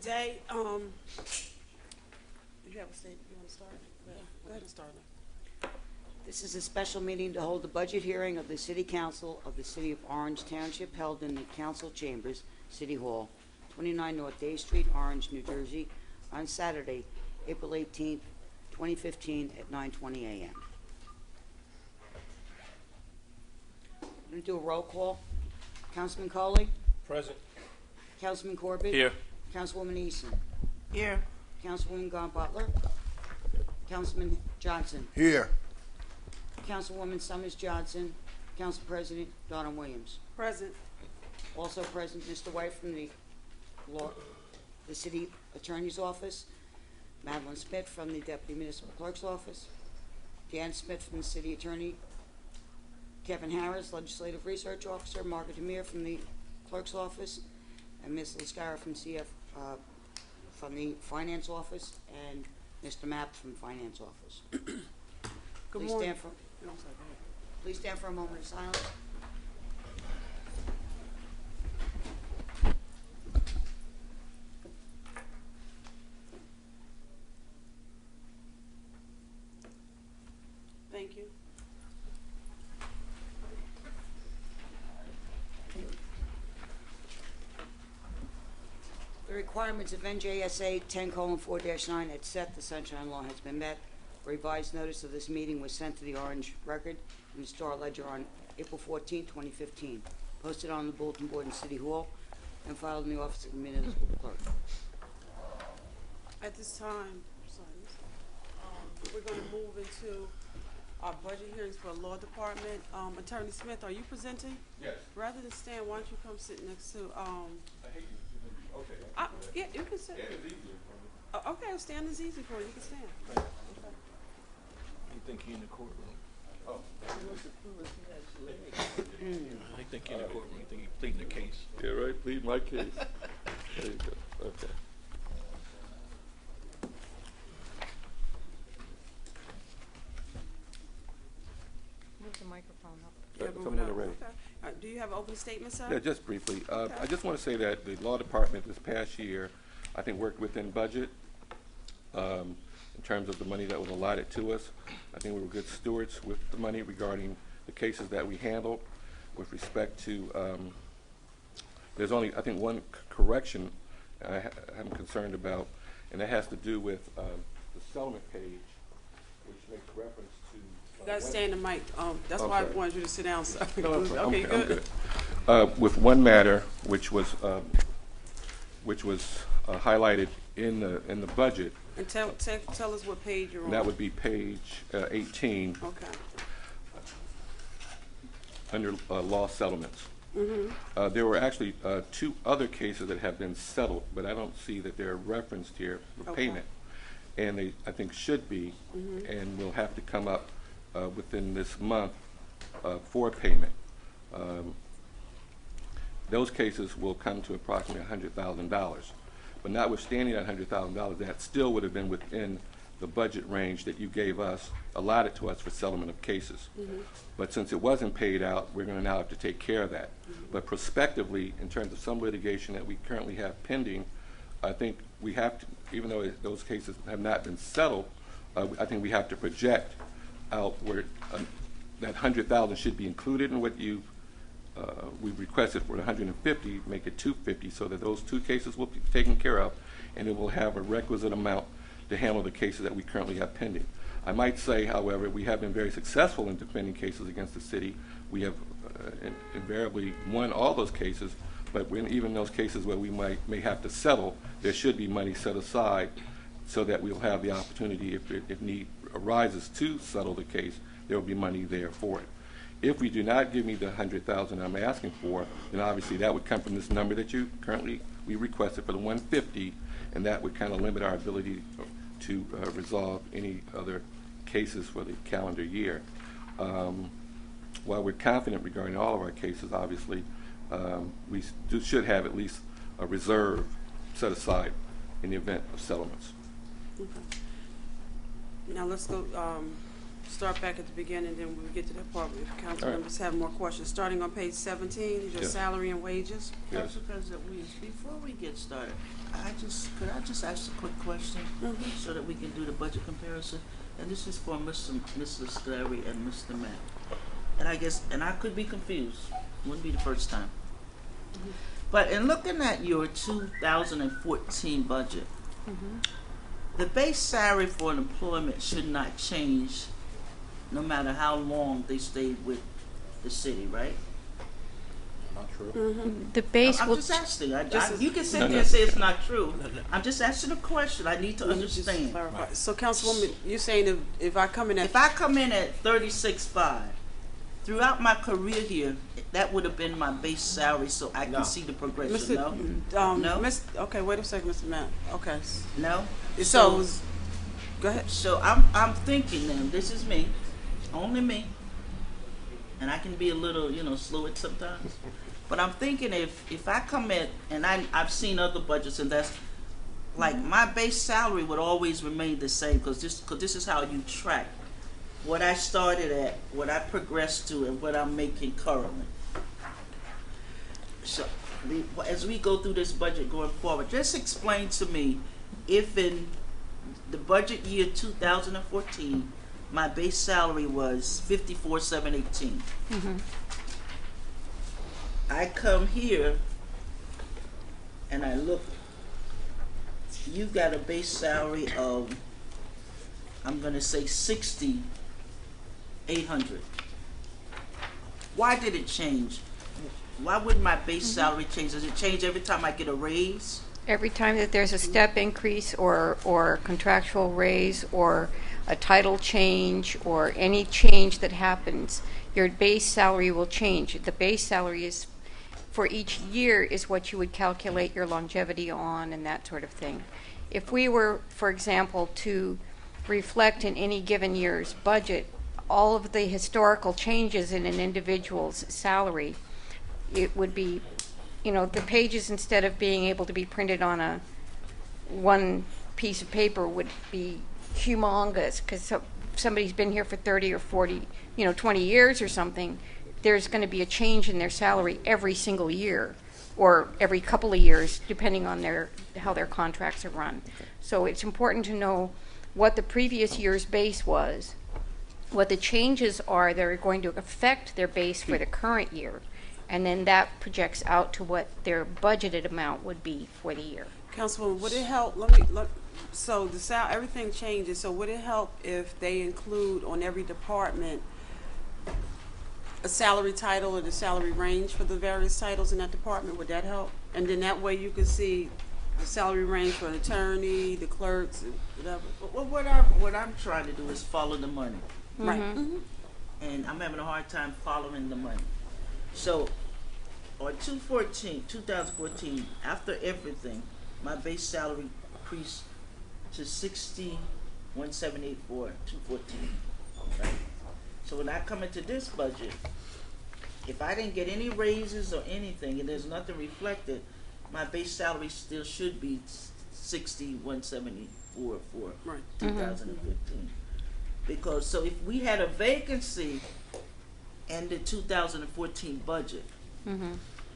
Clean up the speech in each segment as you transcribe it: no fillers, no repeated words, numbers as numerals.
Today, you have a statement, you want to start? Yeah, go ahead and start. This is a special meeting to hold the budget hearing of the City Council of the City of Orange Township held in the Council Chambers, City Hall, 29 North Day Street, Orange, New Jersey, on Saturday, April 18th, 2015 at 9:20 a.m. I'm going to do a roll call. Councilman Coley? Present. Councilman Corbett? Here. Councilwoman Eason? Here. Councilwoman Gone Butler? Councilman Johnson? Here. Councilwoman Summers Johnson, Council President Donna Williams. Present. Also present, Mr. White from the City Attorney's Office, Madeline Smith from the Deputy Municipal Clerk's Office, Dan Smith from the City Attorney, Kevin Harris, Legislative Research Officer, Margaret Demir from the Clerk's Office, and Ms. Lascara from the Finance Office, and Mr. Mapp from the Finance Office. Good Please morning. stand for. No, I'm sorry, go ahead. Please stand for a moment of silence. Thank you. The requirements of NJSA 10:4-9 at set the Sunshine Law has been met. A revised notice of this meeting was sent to the Orange Record and the Star Ledger on April 14, 2015, posted on the bulletin board in City Hall, and filed in the office of the municipal clerk. At this time, we're going to move into our budget hearings for the law department. Attorney Smith, are you presenting? Yes. Rather than stand, why don't you come sit next to, I hate you. Okay. yeah, you can sit. Stand is easier for me. Okay, stand is easy for you. You can stand. Thank Okay. You think he in the courtroom? Oh. I think you're in the courtroom. You think you're pleading the case. Yeah, right. Plead my case. There you go. Okay. Move the microphone up. Yeah, If move I'm it not up. ready. Okay. Do you have an open statement, sir? Yeah, just briefly. Okay. I just want to say that the law department this past year, I think, worked within budget in terms of the money that was allotted to us. I think we were good stewards with the money regarding the cases that we handled. With respect to, there's only, I think, one correction I'm concerned about, and that has to do with the settlement page, which makes reference to. You gotta stay in the mic. That's I'm why I sorry. wanted you to sit down, sir. No, I'm fine. Okay, I'm good. With one matter, which was highlighted in the budget, And tell us what page you're on. and that would be page 18 Okay. under law settlements. There were actually two other cases that have been settled, but I don't see that they're referenced here for Okay. payment, and they, I think, should be, and will have to come up within this month for payment. Those cases will come to approximately $100,000. But notwithstanding that $100,000, that still would have been within the budget range that you gave us, allotted to us for settlement of cases. But since it wasn't paid out, we're going to now have to take care of that. But prospectively, in terms of some litigation that we currently have pending, I think we have to, even though those cases have not been settled, I think we have to project out where that $100,000 should be included in what you we've requested for 150, make it 250, so that those two cases will be taken care of, and it will have a requisite amount to handle the cases that we currently have pending. I might say, however, we have been very successful in defending cases against the city. We have invariably won all those cases, but when even those cases where we may have to settle, there should be money set aside so that we'll have the opportunity, if need arises to settle the case, there will be money there for it. If we do not give me the $100,000 I'm asking for, then obviously that would come from this number that we requested for the 150, and that would kind of limit our ability to resolve any other cases for the calendar year. While we're confident regarding all of our cases, obviously, we should have at least a reserve set aside in the event of settlements. Okay. Now let's go start back at the beginning, then we'll get to that part if council All right. members have more questions. Starting on page 17 is your Yes. salary and wages. Yes. Council President Williams, before we get started, could I just ask a quick question so that we can do the budget comparison? And this is for Mr. Scary and Mr. Matt. And I could be confused. Wouldn't be the first time. But in looking at your 2014 budget, the base salary for an employment should not change no matter how long they stay with the city, right? Not true. The base I'm will, just asking. Just You can sit No, there no. and say it's not true. I'm just asking a question. I need to Let me just understand. clarify. So, Councilwoman, you're saying if I come in at If I come in at 36.5, throughout my career here, that would have been my base salary, so I can see the progression. Mr. No? Okay, wait a second, Mr. Matt. Okay. No. So, go ahead. So I'm thinking now. This is me, only me, and I can be a little, slow at sometimes. But I'm thinking if I come in and I've seen other budgets and that's like my base salary would always remain the same because this is how you track what I started at, what I progressed to, and what I'm making currently. So as we go through this budget going forward, just explain to me if in the budget year 2014 my base salary was $54,718. I come here and I look, you've got a base salary of, I'm gonna say $60,800. Why did it change? Why would my base salary change? Does it change every time I get a raise? every time that there's a step increase or contractual raise or a title change or any change that happens, your base salary will change. The base salary is for each year is what you would calculate your longevity on and that sort of thing. If we were, for example, to reflect in any given year's budget all of the historical changes in an individual's salary, it would be, the pages, instead of being able to be printed on one piece of paper, would be humongous because somebody's been here for 30 or 40, 20 years or something. There's going to be a change in their salary every single year or every couple of years, depending on how their contracts are run. So it's important to know what the previous year's base was, what the changes are that are going to affect their base for the current year, and then that projects out to what their budgeted amount would be for the year. Councilwoman, would it help, so everything changes, so would it help if they include on every department a salary title or the salary range for the various titles in that department? Would that help? And then that way you can see the salary range for an attorney, the clerks, whatever. Well, what I'm trying to do is follow the money. Right. And I'm having a hard time following the money. So on 2014, after everything, my base salary increased to $60,178 for 2014. Right? So when I come into this budget, if I didn't get any raises or anything, and there's nothing reflected, my base salary still should be $60,174 for Right. 2015. Because so if we had a vacancy in the 2014 budget,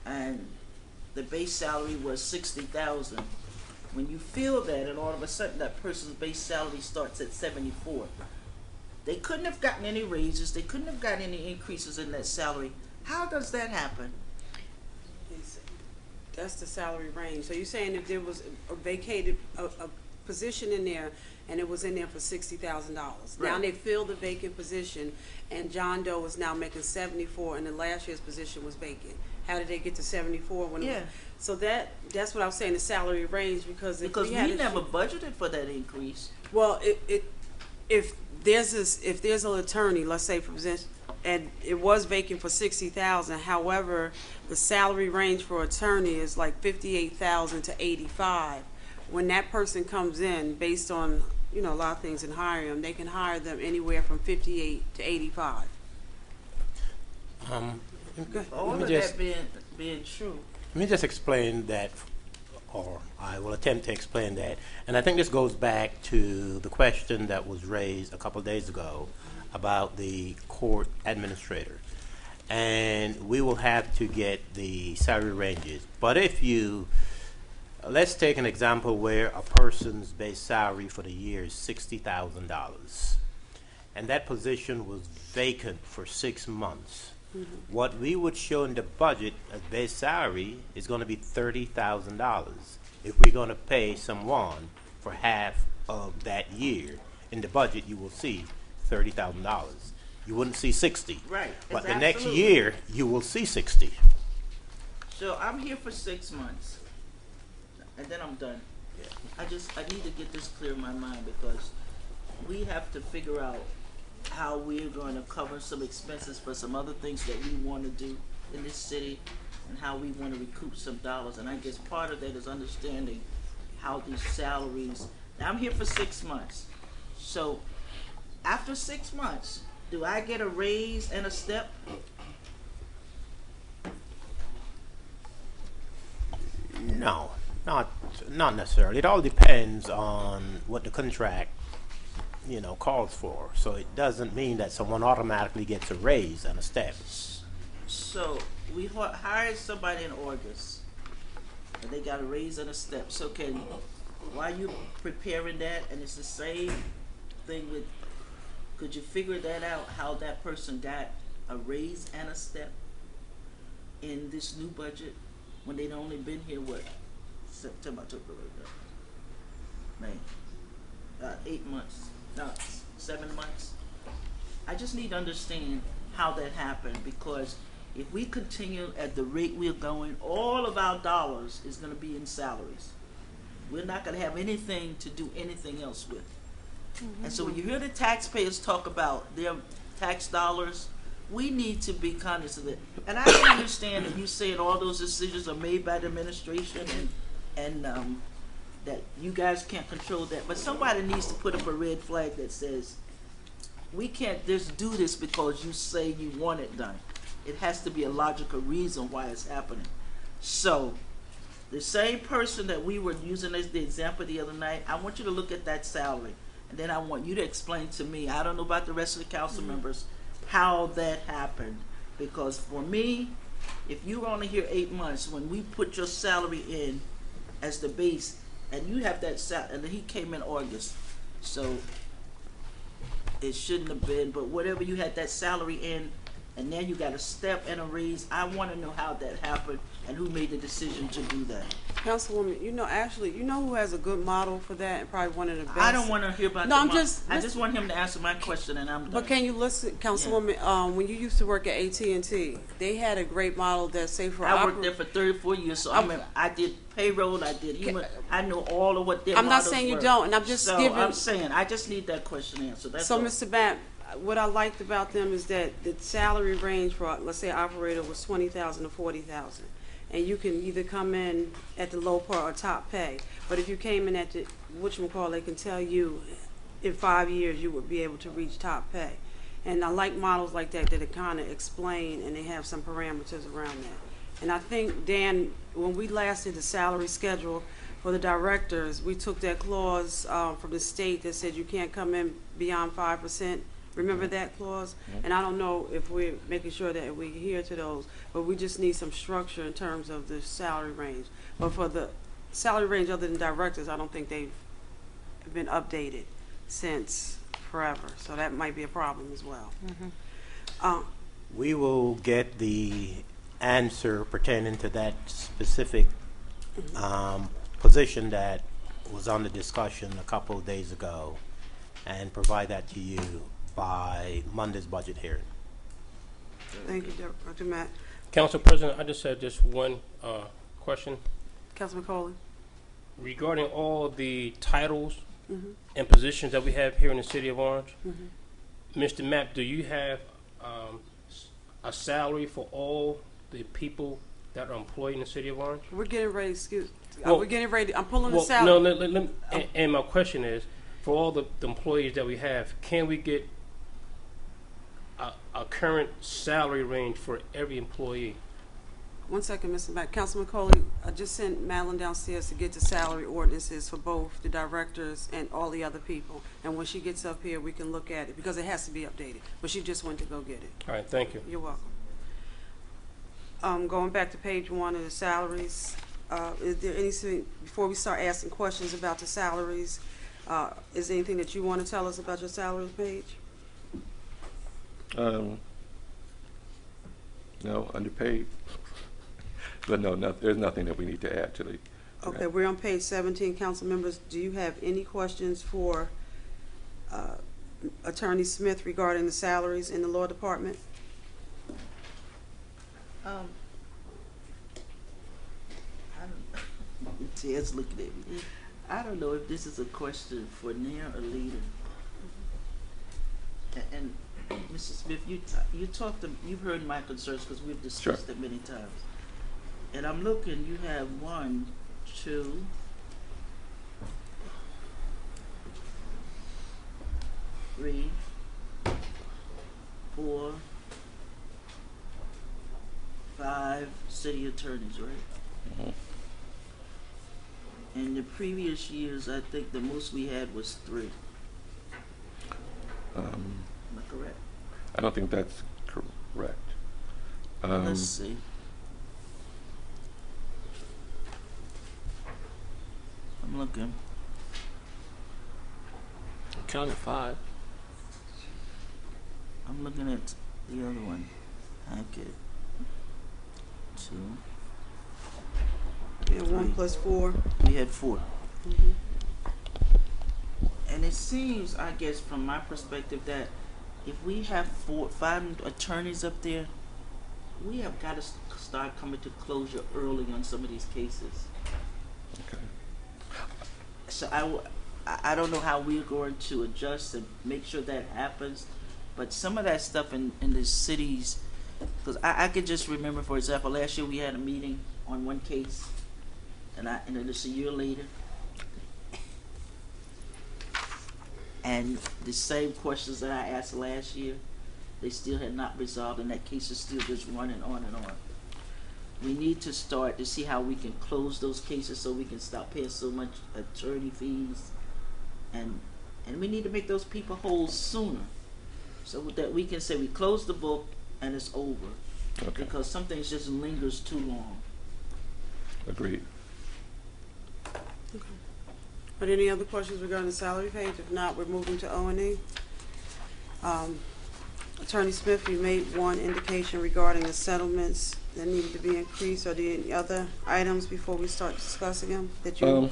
and the base salary was $60,000, when you feel that, and all of a sudden that person's base salary starts at $74, they couldn't have gotten any raises. They couldn't have gotten any increases in that salary. How does that happen? That's the salary range. So you're saying if there was a vacated a position in there and it was in there for $60,000. Now Right. they filled the vacant position and John Doe is now making 74 and the last year's position was vacant. How did they get to 74 when Yeah. So that's what I was saying, the salary range, because if Because we we had never budgeted for that increase. well, if there's an attorney, let's say for instance, and it was vacant for 60,000. However, the salary range for attorney is like 58,000 to 85. When that person comes in, based on a lot of things in hiring them, they can hire them anywhere from 58 to 85. All Let of me just- that being true. Let me just explain that, or I will attempt to explain that. And I think this goes back to the question that was raised a couple of days ago about the court administrator. And we will have to get the salary ranges. But if you, let's take an example where a person's base salary for the year is $60,000. And that position was vacant for 6 months. What we would show in the budget as base salary is going to be $30,000 if we're going to pay someone for half of that year. In the budget, you will see $30,000. You wouldn't see 60. Right. But It's the next absolutely. year, you will see 60. So I'm here for 6 months, and then I'm done. I need to get this clear in my mind because we have to figure out how we're going to cover some expenses for some other things that we want to do in this city and how we want to recoup some dollars. And I guess part of that is understanding how these salaries. Now I'm here for 6 months. So after 6 months, do I get a raise and a step? No, not necessarily. It all depends on what the contract, calls for. So it doesn't mean that someone automatically gets a raise and a step. So we hired somebody in August, and they got a raise and a step. So while you preparing that, and it's the same thing with, could you figure that out? How that person got a raise and a step in this new budget when they'd only been here September, October, May, 8 months, no, 7 months. I just need to understand how that happened because if we continue at the rate we're going, all of our dollars is going to be in salaries. We're not going to have anything to do anything else with. And so when you hear the taxpayers talk about their tax dollars, we need to be conscious of it. And I can understand that you saying all those decisions are made by the administration and that you guys can't control that. But somebody needs to put up a red flag that says, we can't just do this because you say you want it done. It has to be a logical reason why it's happening. So the same person that we were using as the example the other night, I want you to look at that salary. And then I want you to explain to me, I don't know about the rest of the council members, how that happened. Because for me, if you were only here 8 months, when we put your salary in as the base, and you have that salary, and then he came in August, so it shouldn't have been, but whatever you had that salary in, and then you got a step and a raise, I want to know how that happened and who made the decision to do that. Councilwoman, who has a good model for that and probably one of the best? I don't want to hear about No, the I'm model. just- I just want him to answer my question and I'm done. But can you listen, Councilwoman, when you used to work at AT&T, they had a great model that, say, for I worked there for 34 years, so I did payroll, I know all of what their I'm not models saying you were. don't, and I'm just so giving. I'm saying, I just need that question answered. That's So, all. Mr. Batt, what I liked about them is that the salary range for, let's say, operator was $20,000 to $40,000, and you can either come in at the low part or top pay. But if you came in at the whatchamacallit, they can tell you in 5 years you would be able to reach top pay. And I like models like that it kind of explain and they have some parameters around that. And I think, Dan, when we last did the salary schedule for the directors, we took that clause from the state that said you can't come in beyond 5%. Remember that clause? And I don't know if we're making sure that we adhere to those, but we just need some structure in terms of the salary range. But for the salary range other than directors, I don't think they've been updated since forever. So that might be a problem as well. We will get the answer pertaining to that specific position that was under discussion a couple of days ago and provide that to you by Monday's budget hearing. Thank you, Dr. Matt. Council President, I just had just one question Councilman Coley? regarding all the titles and positions that we have here in the city of Orange. Mr. Mapp, do you have a salary for all the people that are employed in the city of Orange? We're getting ready, Well- we're getting ready, I'm pulling the Well, salary. no, and my question is, for all the employees that we have, can we get a current salary range for every employee? One second, Mr. Mack. Councilman Coley, I just sent Madeline downstairs to get the salary ordinances for both the directors and all the other people. And when she gets up here, we can look at it, because it has to be updated. But she just went to go get it. All right, thank you. You're welcome. Going back to page 1 of the salaries, is there anything, before we start asking questions about the salaries, is there anything that you want to tell us about your salaries page? No, underpaid. But no, there's nothing that we need to add to the. Okay, we're on page 17. Council members, do you have any questions for Attorney Smith regarding the salaries in the law department? Ted's looking at me. I don't know if this is a question for Nair or Leader. And Mrs. Smith, you've heard my concerns because we've discussed it many times. And I'm looking, you have 1, 2, 3, 4, 5 city attorneys, right? Mhm. In the previous years, I think the most we had was 3. Am I correct? I don't think that's correct. Let's see. I'm looking. Counted 5. I'm looking at the other one. Hackett. 2. Yeah, 1 plus 4. We had 4. And it seems, I guess, from my perspective, that if we have 5 attorneys up there, we have got to start coming to closure early on some of these cases. Okay. So I don't know how we're going to adjust and make sure that happens, but some of that stuff in the cities, because I could just remember, for example, last year we had a meeting on one case, and then it's a year later, and the same questions that I asked last year, they still had not resolved, and that case is still just running on and on. We need to start to see how we can close those cases so we can stop paying so much attorney fees, and we need to make those people whole sooner, so that we can say we close the book and it's over. Okay. Because some things just lingers too long. Agreed. Are there any other questions regarding the salary page? If not, we're moving to O&E. Attorney Smith, you made one indication regarding the settlements that needed to be increased. Are there any other items before we start discussing them that you?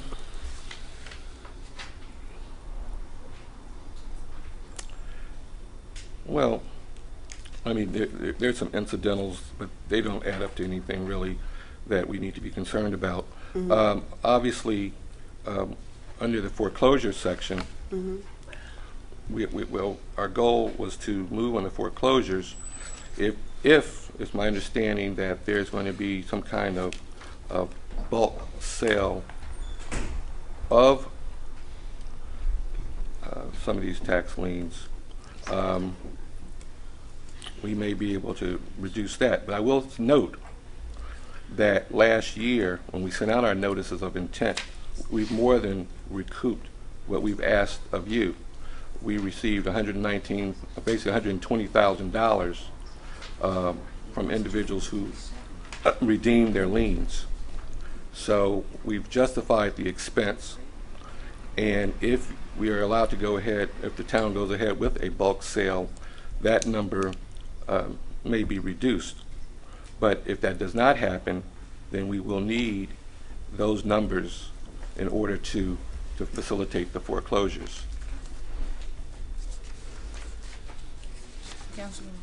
Well, I mean, there's some incidentals, but they don't add up to anything really that we need to be concerned about. Obviously, under the foreclosure section, well, our goal was to move on the foreclosures. If it's my understanding that there's going to be some kind of bulk sale of some of these tax liens, we may be able to reduce that. But I will note that last year, when we sent out our notices of intent, we've more than recouped what we've asked of you. We received basically $120,000 from individuals who redeemed their liens. So we've justified the expense, and if we are allowed to go ahead, if the town goes ahead with a bulk sale, that number may be reduced. But if that does not happen, then we will need those numbers in order to facilitate the foreclosures. Councilman?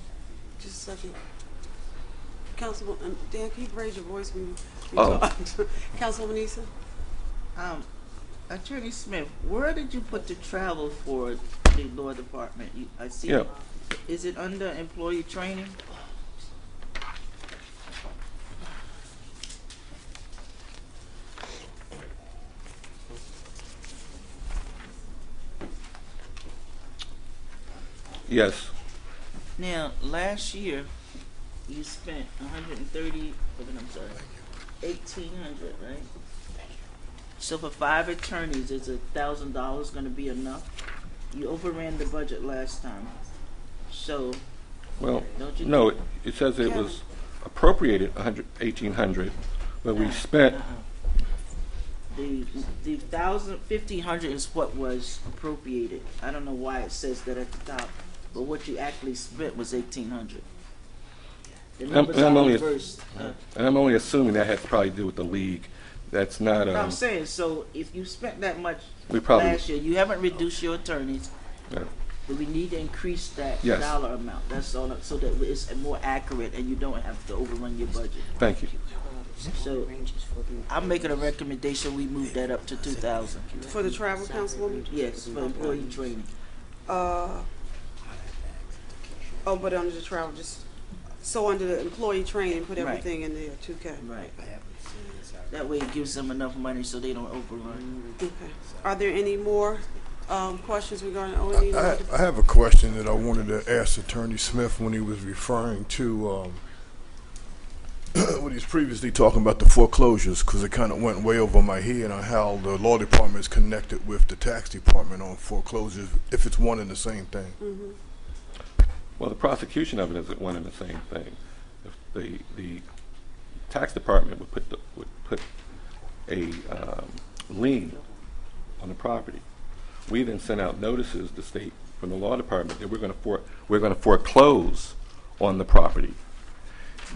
Just a second. Councilman, Dan, can you raise your voice when you Oh. talk? Councilwoman Issa? Attorney Smith, where did you put the travel for the law department? I see. Yeah. Is it under employee training? Yes. Now, last year, you spent 130, I'm sorry, 1,800, right? So for 5 attorneys, is $1,000 gonna be enough? You overran the budget last time. So, Well, don't you no, think- it says it was appropriated 1,800, but we spent, The 1,500 is what was appropriated. I don't know why it says that at the top, but what you actually spent was 1,800. The numbers I'm are only- reversed. and I'm only assuming that has to probably do with the league. That's not, No, I'm saying, so if you spent that much we probably, last year, you haven't reduced your attorneys, yeah. but we need to increase that Yes. dollar amount. That's all, so that it's more accurate and you don't have to overrun your budget. Thank you. So I'm making a recommendation, we move that up to 2,000. For the travel, Councilwoman? Yes, for employee training. Oh, but under the travel, just, so under the employee training, put Right. everything in there, 2K. Right. That way it gives them enough money so they don't overrun. Okay. Are there any more questions regarding O&E? I have a question that I wanted to ask Attorney Smith when he was referring to when he was previously talking about the foreclosures, because it kind of went way over my head on how the law department is connected with the tax department on foreclosures, if it's one and the same thing. Mm-hmm. Well, the prosecution of it is one and the same thing. If the tax department would put a lien on the property. We then sent out notices to state from the law department that we're going to foreclose on the property,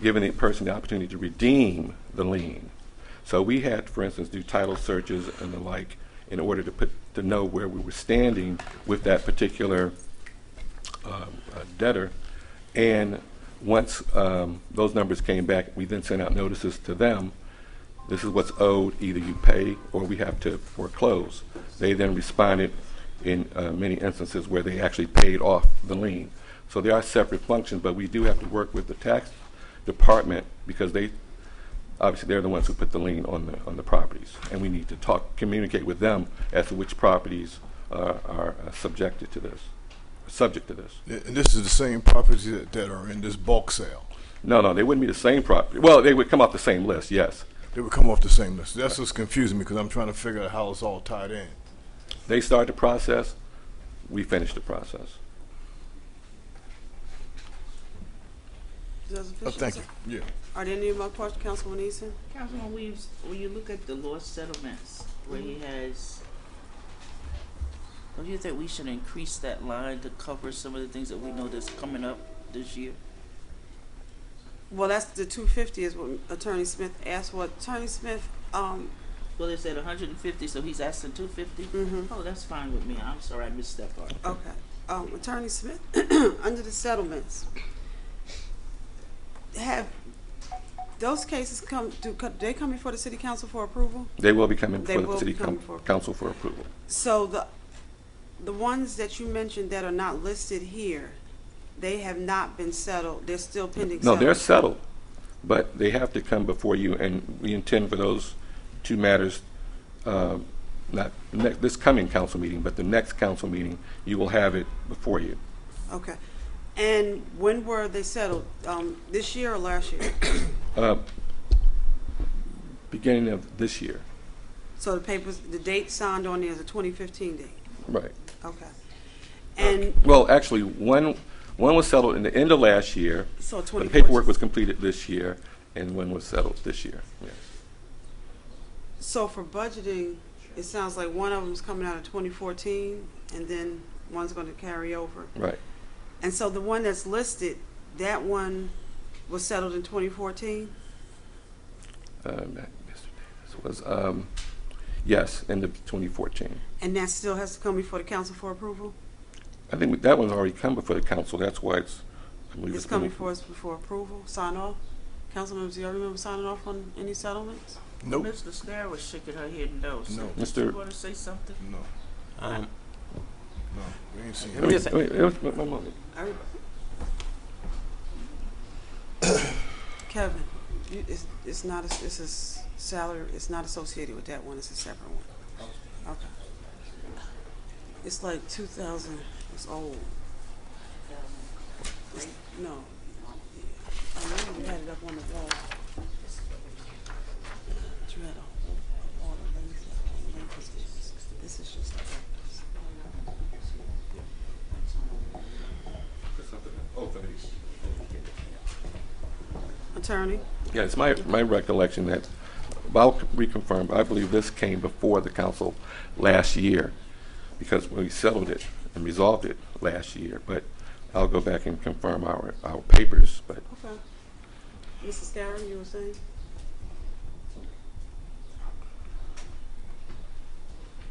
giving the person the opportunity to redeem the lien. So we had, for instance, do title searches and the like in order to know where we were standing with that particular debtor. And once those numbers came back, we then sent out notices to them. This is what's owed. Either you pay or we have to foreclose. They then responded in many instances where they actually paid off the lien. So they are separate functions, but we do have to work with the tax department because obviously they're the ones who put the lien on the properties, and we need to communicate with them as to which properties are subject to this. And this is the same properties that are in this bulk sale. No, they wouldn't be the same property. Well, they would come off the same list, yes. They would come off the same list. That's what's confusing me because I'm trying to figure out how it's all tied in. They start the process, we finish the process. Thank you. Yeah. Are there any more questions, Councilwoman Eason? Councilman Weaves, when you look at the law settlements where he has, don't you think we should increase that line to cover some of the things that we know that's coming up this year? Well, that's the 250 is what Attorney Smith asked. What Attorney Smith, Well, they said 150, so he's asking 250? Mhm. Oh, that's fine with me. I'm sorry I missed that part. okay, Attorney Smith, under the settlements, have those cases they come before the City Council for approval? They will be coming They before the will City be coming for approval. Council for approval. So the ones that you mentioned that are not listed here, they have not been settled. They're still pending No, they're settlement. settled, but they have to come before you, and we intend for those two matters, not this coming council meeting, but the next council meeting, you will have it before you. Okay. And when were they settled? This year or last year? Beginning of this year. So the date signed on there is a 2015 date. Right. Okay. And Well, actually, one was settled in the end of last year. so But 2014. the paperwork was completed this year, and one was settled this year. Yes. So for budgeting, it sounds like one of them is coming out of 2014, and then one's going to carry over. Right. And so the one that's listed, that one was settled in 2014? Mr. Davis was, yes, end of 2014. And that still has to come before the council for approval? I think that one's already come before the council. That's why I believe It's coming for us before approval, sign off? Council members, do y'all remember signing off on any settlements? Nope. Ms. Lascara was shaking her head no. So No. did you want to say something? No. No. We ain't seen Let me just Wait, one moment. Kevin, it's not, it's a salary, it's not associated with that one, it's a separate one. Okay. It's like 2000, it's old. No. I know. You had it up on the wall. You had all the links. This is just like attorney. Yeah, it's my recollection that, I'll reconfirm, I believe this came before the council last year, because we settled it and resolved it last year, but I'll go back and confirm our papers, but. Okay. Mrs. Scarron, you were saying?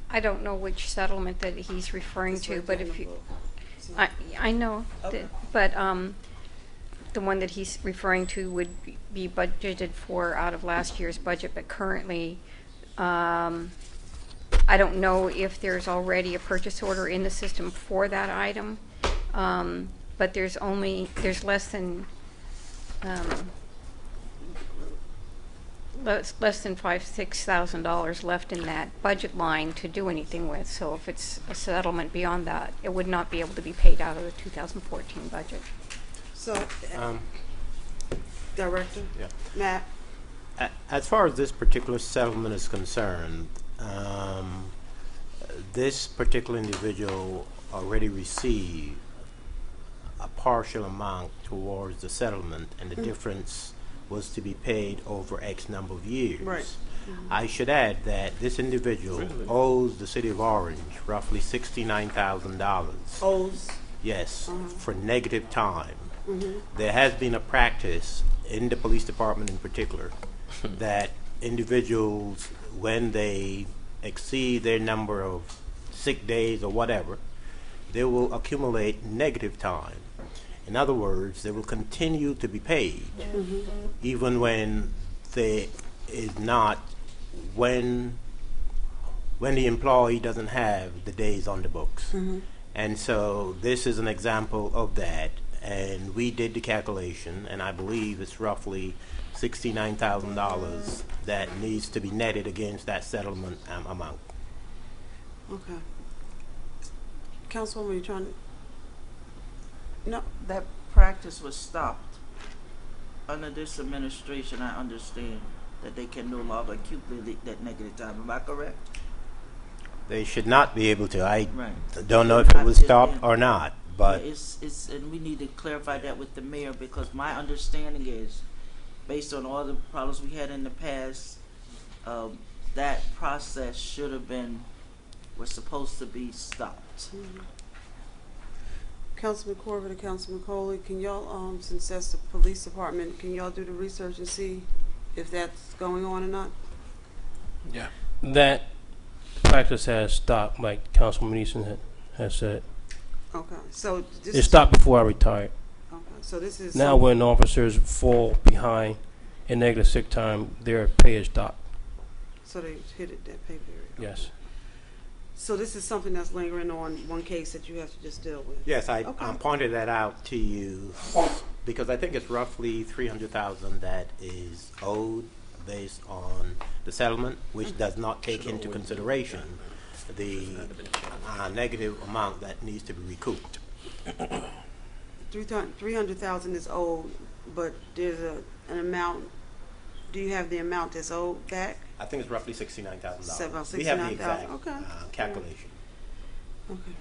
I don't know which settlement that he's referring It's to, right but there in if the you, book. See? I know, Okay. but the one that he's referring to would be budgeted for out of last year's budget, but currently, I don't know if there's already a purchase order in the system for that item, but there's less than $5,000-6,000 left in that budget line to do anything with. So if it's a settlement beyond that, it would not be able to be paid out of the 2014 budget. So, Director? Yeah. Matt? As far as this particular settlement is concerned, this particular individual already received a partial amount towards the settlement, and the difference was to be paid over X number of years. Right. I should add that this individual owes the city of Orange roughly $69,000. O's? Yes, for negative time. There has been a practice in the police department in particular that individuals, when they exceed their number of sick days or whatever, they will accumulate negative time. In other words, they will continue to be paid even when they is not, when the employee doesn't have the days on the books. And so this is an example of that, and we did the calculation, and I believe it's roughly $69,000 that needs to be netted against that settlement amount. Okay. Councilwoman, you trying to? No. That practice was stopped under this administration. I understand that they can no longer accumulate that negative time. Am I correct? They should not be able to. I Right. don't know if it was stopped or not, but Yeah, it's and we need to clarify that with the mayor, because my understanding is, based on all the problems we had in the past, that process should have been, was supposed to be stopped. Councilman Corbett and Councilman Coley, can y'all, since that's the police department, can y'all do the research and see if that's going on or not? Yeah. That practice has stopped, like Councilman Easton has said. Okay, so this It is, stopped before I retired. okay, so this is Now some- when officers fall behind in negative sick time, their pay is stopped. so they hit it that pay period. Yes. So this is something that's lingering on one case that you have to just deal with. yes, I Okay. pointed that out to you because I think it's roughly $300,000 that is owed based on the settlement, which does not take into consideration the negative amount that needs to be recouped. 300,000 is owed, but there's an amount. Do you have the amount that's owed back? I think it's roughly $69,000. About We have the exact $69,000. Okay. calculation. Okay.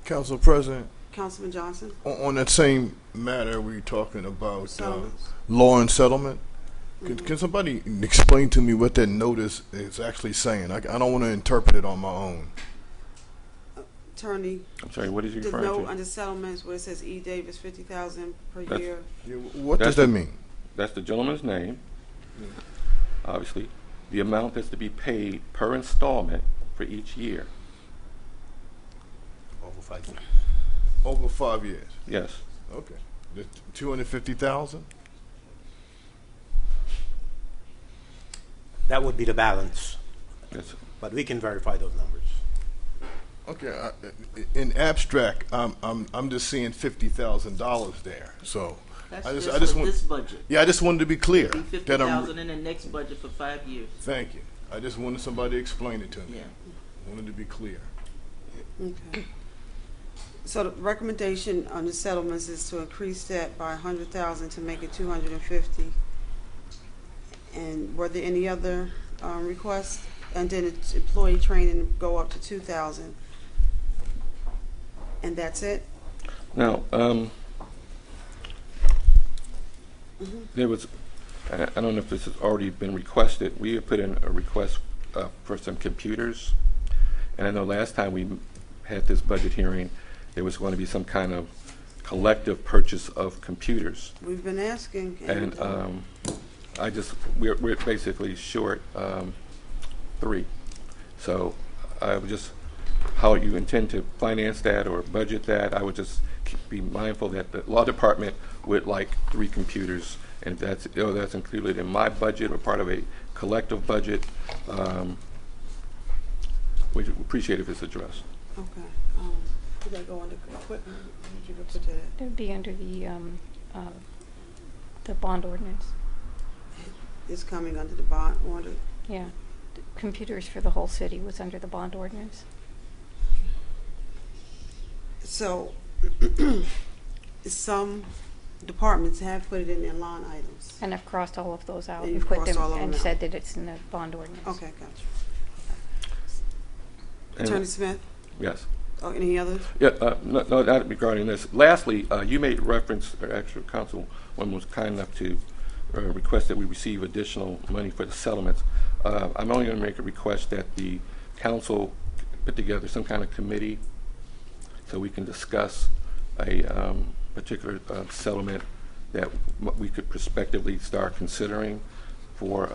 Council President, Councilman Johnson? on that same matter, we were talking about Settlements. law and settlement. Can somebody explain to me what that notice is actually saying? I don't want to interpret it on my own. Attorney, I'm sorry, what is you the referring note to? under settlements where it says E. Davis 50,000 per That's- year. Yeah, what That's does that the- mean? That's the gentleman's name, obviously. The amount that's to be paid per installment for each year. Over 5 years. Over 5 years. Yes. Okay. The 250,000. That would be the balance, Yes. but we can verify those numbers. Okay. In abstract, I'm just seeing $50,000 there. So That's I just just for want. this budget. Yeah, I just wanted to be clear Be that I'm. 50,000 in the next budget for 5 years. Thank you. I just wanted somebody to explain it to me. Yeah. Wanted to be clear. Okay. So the recommendation on the settlements is to increase that by 100,000 to make it 250. And were there any other requests? And then it's employee training go up to 2,000. And that's it? Now, there was, I don't know if this has already been requested. We have put in a request for some computers. And I know last time we had this budget hearing, there was going to be some kind of collective purchase of computers. We've been asking. And we're basically short 3. So I would just, how you intend to finance that or budget that, I would just be mindful that the law department would like 3 computers, and if that's included in my budget or part of a collective budget, we'd appreciate if it's addressed. Okay. Did that go under equipment? Did you go put that? It would be under the bond ordinance. It's coming under the bond order. Yeah. The computers for the whole city was under the bond ordinance. So some departments have put it in their line items. And I've crossed all of those out And and you've put crossed them all of them and out. said that it's in the bond ordinance. Okay, gotcha. And- Attorney Smith? Yes. Oh, any others? Yeah, no, not regarding this. Lastly, you made reference, or actually, Councilwoman was kind enough to request that we receive additional money for the settlements. I'm only going to make a request that the council put together some kind of committee so we can discuss a particular settlement that we could prospectively start considering for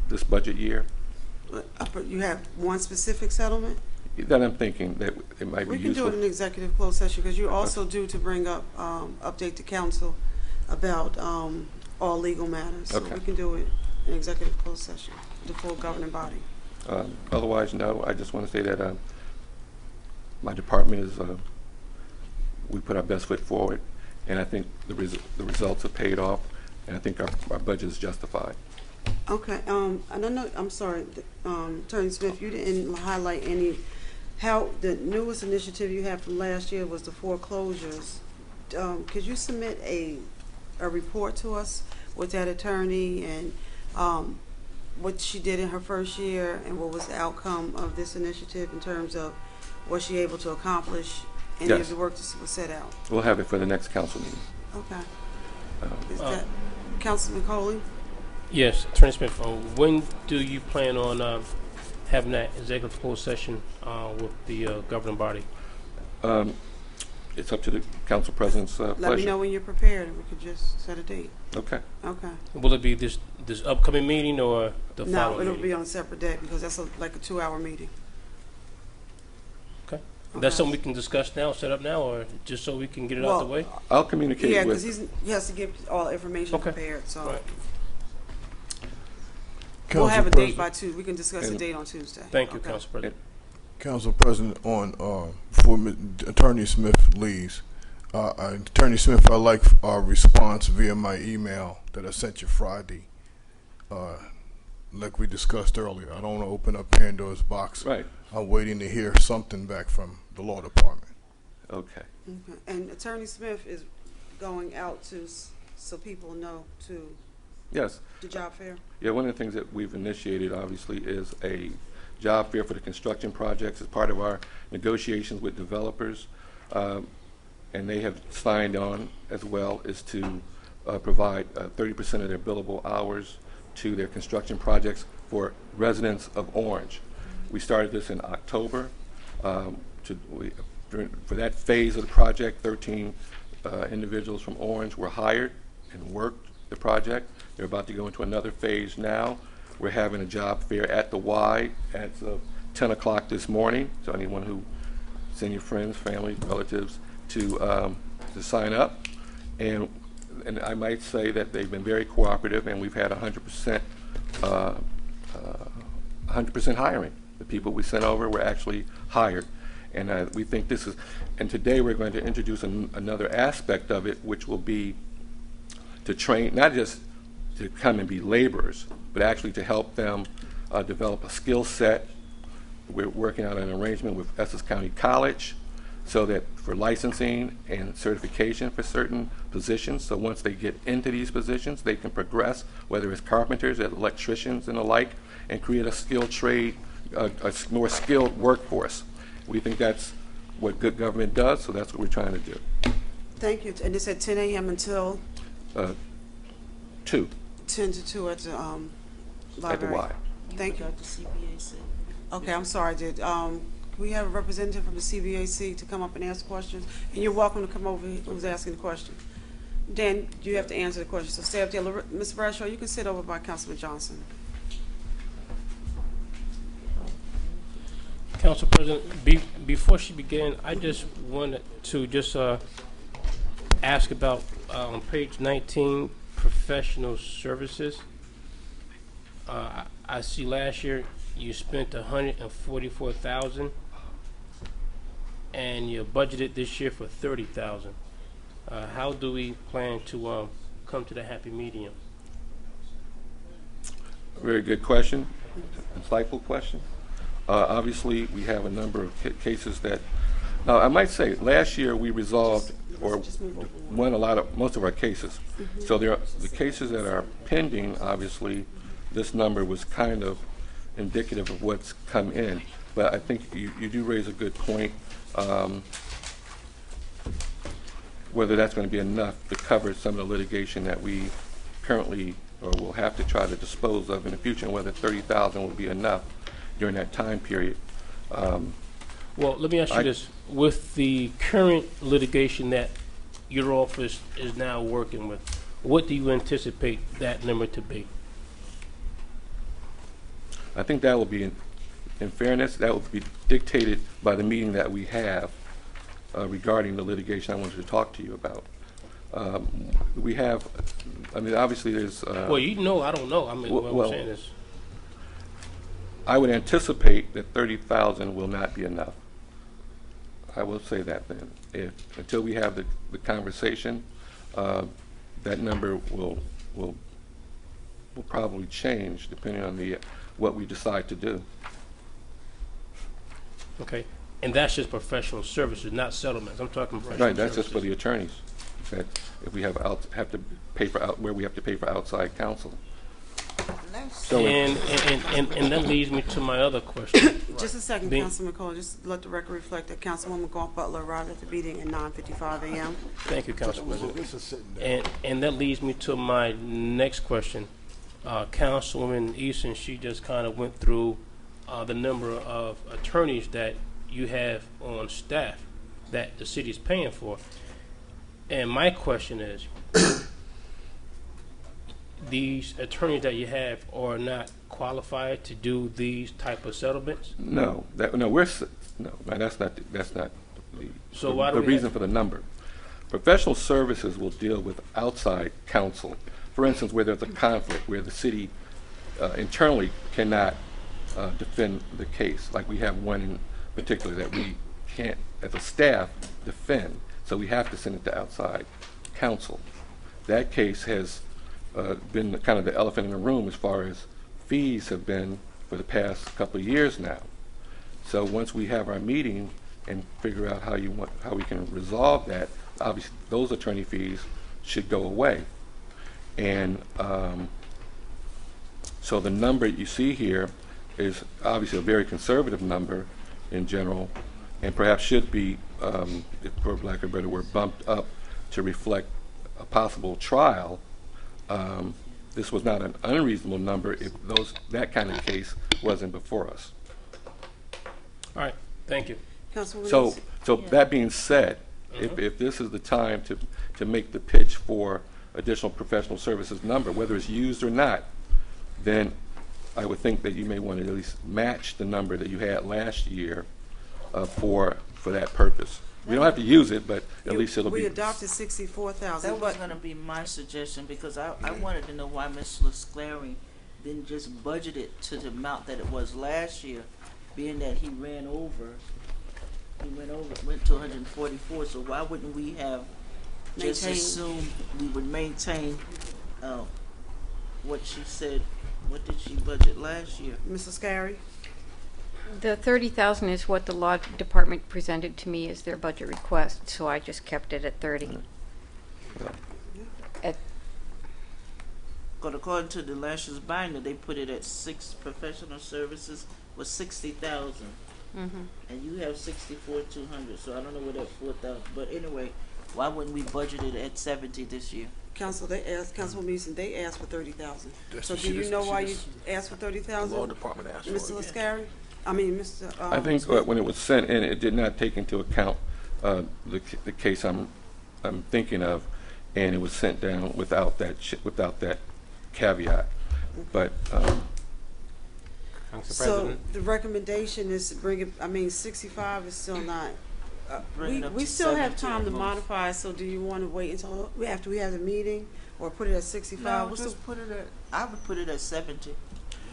this budget year. But you have one specific settlement? That I'm thinking that it might be We can useful. do it in executive closed session because you're also due to bring up, update the council about all legal matters. So Okay. we can do it in executive closed session, the full governing body. Otherwise, no. I just want to say that my department is, we put our best foot forward, and I think the results have paid off, and I think our budget is justified. Okay, I don't know, I'm sorry, Attorney Smith, you didn't highlight how the newest initiative you had from last year was the foreclosures. Could you submit a report to us with that attorney and what she did in her first year and what was the outcome of this initiative in terms of was she able to accomplish any Yes. of the work that was set out? We'll have it for the next council meeting. Okay. Is that Councilman Coley? Yes, Attorney Smith, when do you plan on having that executive closed session with the governing body? It's up to the council president's pleasure. Let me know when you're prepared and we could just set a date. Okay. Okay. Will it be this upcoming meeting or the No, following it'll meeting? be on a separate day because that's like a 2-hour meeting. Okay. That's something we can discuss now, set up now, or just so we can get it out the way? I'll communicate Yeah, with... because he has to get all the information Okay. prepared, so. Right. We'll have a Council date President- by Tuesday. We can discuss the And- date on Tuesday. Thank you, Okay. Council President. Council President, before Attorney Smith leaves, Attorney Smith, I'd like our response via my email that I sent you Friday. Like we discussed earlier, I don't want to open up Pandora's box. Right. I'm waiting to hear something back from the law department. Okay. Okay. And Attorney Smith is going out so people know to Yes. the job fair? Yeah, one of the things that we've initiated, obviously, is a job fair for the construction projects as part of our negotiations with developers. And they have signed on as well, is to provide 30% of their billable hours to their construction projects for residents of Orange. We started this in October. For that phase of the project, 13 individuals from Orange were hired and worked the project. They're about to go into another phase now. We're having a job fair at the Y at 10 o'clock this morning. So anyone who send your friends, family, relatives to sign up. And I might say that they've been very cooperative, and we've had 100% hiring. The people we sent over were actually hired. And we think this is, and today we're going to introduce another aspect of it, which will be to train, not just to come and be laborers, but actually to help them develop a skill set. We're working out an arrangement with Essex County College so that for licensing and certification for certain positions, so once they get into these positions, they can progress, whether it's carpenters, electricians, and the like, and create a skilled trade, a more skilled workforce. We think that's what good government does, so that's what we're trying to do. Thank you. And it's at 10 a.m. until 2 10 to 2 at the at the library. Y. Thank you. Got the CPAC. Okay, I'm sorry, did we have a representative from the CVAC to come up and ask questions? And you're welcome to come over who's asking the question. Dan, you have to answer the question, so stay up there. Ms. Bradshaw, you can sit over by Councilman Johnson. Council President, before she began, I just wanted to just ask about on page 19, professional services. I see last year you spent $144,000, and you budgeted this year for $30,000. How do we plan to come to the happy medium? Very good question, insightful question. Obviously, we have a number of cases that, now I might say, last year we resolved or won most of our cases. So there are the cases that are pending. Obviously, this number was kind of indicative of what's come in. But I think you do raise a good point. Whether that's going to be enough to cover some of the litigation that we currently or will have to try to dispose of in the future, and whether $30,000 will be enough during that time period. Well, let me ask you this. With the current litigation that your office is now working with, what do you anticipate that number to be? I think that will be, in fairness, that will be dictated by the meeting that we have regarding the litigation I wanted to talk to you about. We have, I mean, obviously there's... well, you know, I don't know. I mean, what I'm saying is... I would anticipate that $30,000 will not be enough. I will say that then. Until we have the conversation, that number will probably change depending on what we decide to do. Okay. And that's just professional services, not settlements. I'm talking professional Right, that's services. just for the attorneys. That if we have to pay for where we have to pay for outside counsel. So And that leads me to my other question. Just a second, Being- Councilman Cole. Just let the record reflect that Councilwoman Galt Butler arrived at the meeting at 9:55 a.m. Thank you, Council President. This is sitting there. And that leads me to my next question. Councilwoman Easton, she just kind of went through the number of attorneys that you have on staff that the city is paying for. And my question is, these attorneys that you have are not qualified to do these type of settlements? no, that's not the So why do the we reason have- for the number. Professional services will deal with outside counsel. For instance, where there's a conflict, where the city internally cannot defend the case, like we have one in particular that we can't, as a staff, defend. So we have to send it to outside counsel. That case has been kind of the elephant in the room as far as fees have been for the past couple of years now. So once we have our meeting and figure out how we can resolve that, obviously those attorney fees should go away. And so the number you see here is obviously a very conservative number in general, and perhaps should be, for lack of a better word, bumped up to reflect a possible trial. This was not an unreasonable number if that kind of case wasn't before us. All right, thank you. Councilwoman So, Easton. so that being said, if this is the time to make the pitch for additional professional services number, whether it's used or not, then I would think that you may want to at least match the number that you had last year for that purpose. We don't have to use it, but at least it'll be. We adopted 64,000, That was but going to be my suggestion because I wanted to know why Ms. LaSclary didn't just budget it to the amount that it was last year, being that he went to 144. So why wouldn't we have just Maintain. assumed we would maintain what she said? What did she budget last year? Mrs. Scary, The 30,000 is what the law department presented to me as their budget request, so I just kept it at 30. At, But according to the last year's binder, they put it at 6 professional services was 60,000. And you have 64,200, so I don't know where that 4,000. But anyway, why wouldn't we budget it at 70 this year? Council, they asked, Councilwoman Easton, they asked for 30,000. That's So what do she you just- know she why you just- asked for The 30,000? law department asked for Mr. it. Lascari? I mean, Mr. I think Smith? when it was sent in, it did not take into account the case I'm thinking of, and it was sent down without that caveat. But Council So President? the recommendation is to bring it, I mean, 65 is still not, Bring it up we to still have 70 time at to most. modify, so do you want to wait until after we have the meeting, or put it at 65? No, What's just put it at. I would put it at 70.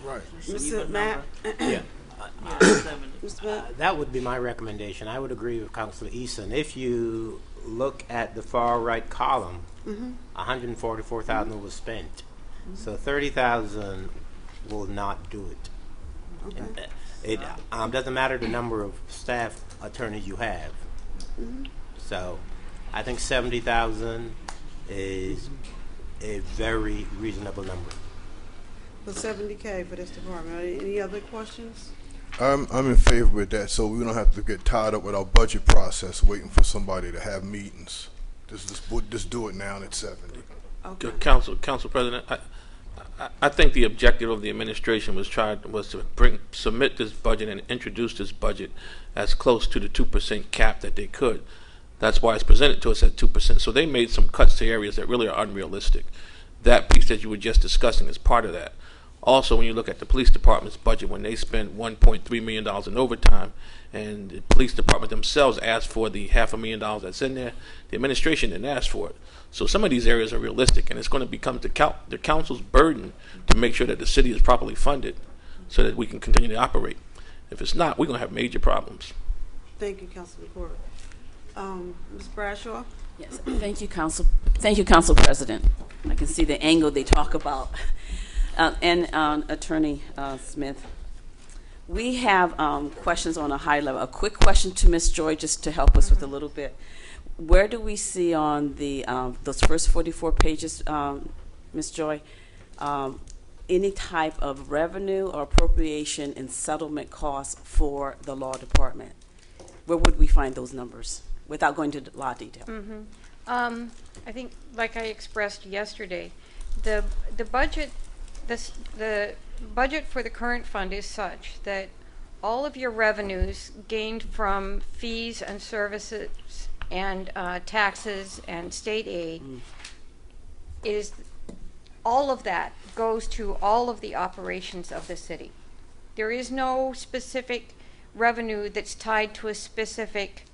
Right. It's an Mr. even Matt? number. Yeah. Yeah, 70. Mr. Matt? That would be my recommendation. I would agree with Councilor Eason. If you look at the far right column, 144,000 was spent. So 30,000 will not do it. Okay. It doesn't matter the number of staff attorneys you have. So I think 70,000 is a very reasonable number. For 70K for this department. Any other questions? I'm in favor with that, so we don't have to get tied up with our budget process waiting for somebody to have meetings. Just do it now and it's 70. Okay. Council President, I think the objective of the administration was to submit this budget and introduce this budget as close to the 2% cap that they could. That's why it's presented to us at 2%. So they made some cuts to areas that really are unrealistic. That piece that you were just discussing is part of that. Also, when you look at the police department's budget, when they spent $1.3 million in overtime, and the police department themselves asked for the $500,000 that's in there, the administration didn't ask for it. So some of these areas are realistic, and it's going to become the council's burden to make sure that the city is properly funded so that we can continue to operate. If it's not, we're going to have major problems. Thank you, Councilman Corbett. Ms. Bradshaw? Yes, thank you, Council. Thank you, Council President. I can see the angle they talk about. Attorney Smith, we have questions on a high level. A quick question to Ms. Joy, just to help us with a little bit. Where do we see on the those first 44 pages, Ms. Joy, any type of revenue or appropriation and settlement costs for the law department? Where would we find those numbers without going into a lot of detail? I think, like I expressed yesterday, the budget, the budget for the current fund is such that all of your revenues gained from fees and services and taxes and state aid is all of that goes to all of the operations of the city. There is no specific revenue that's tied to a specific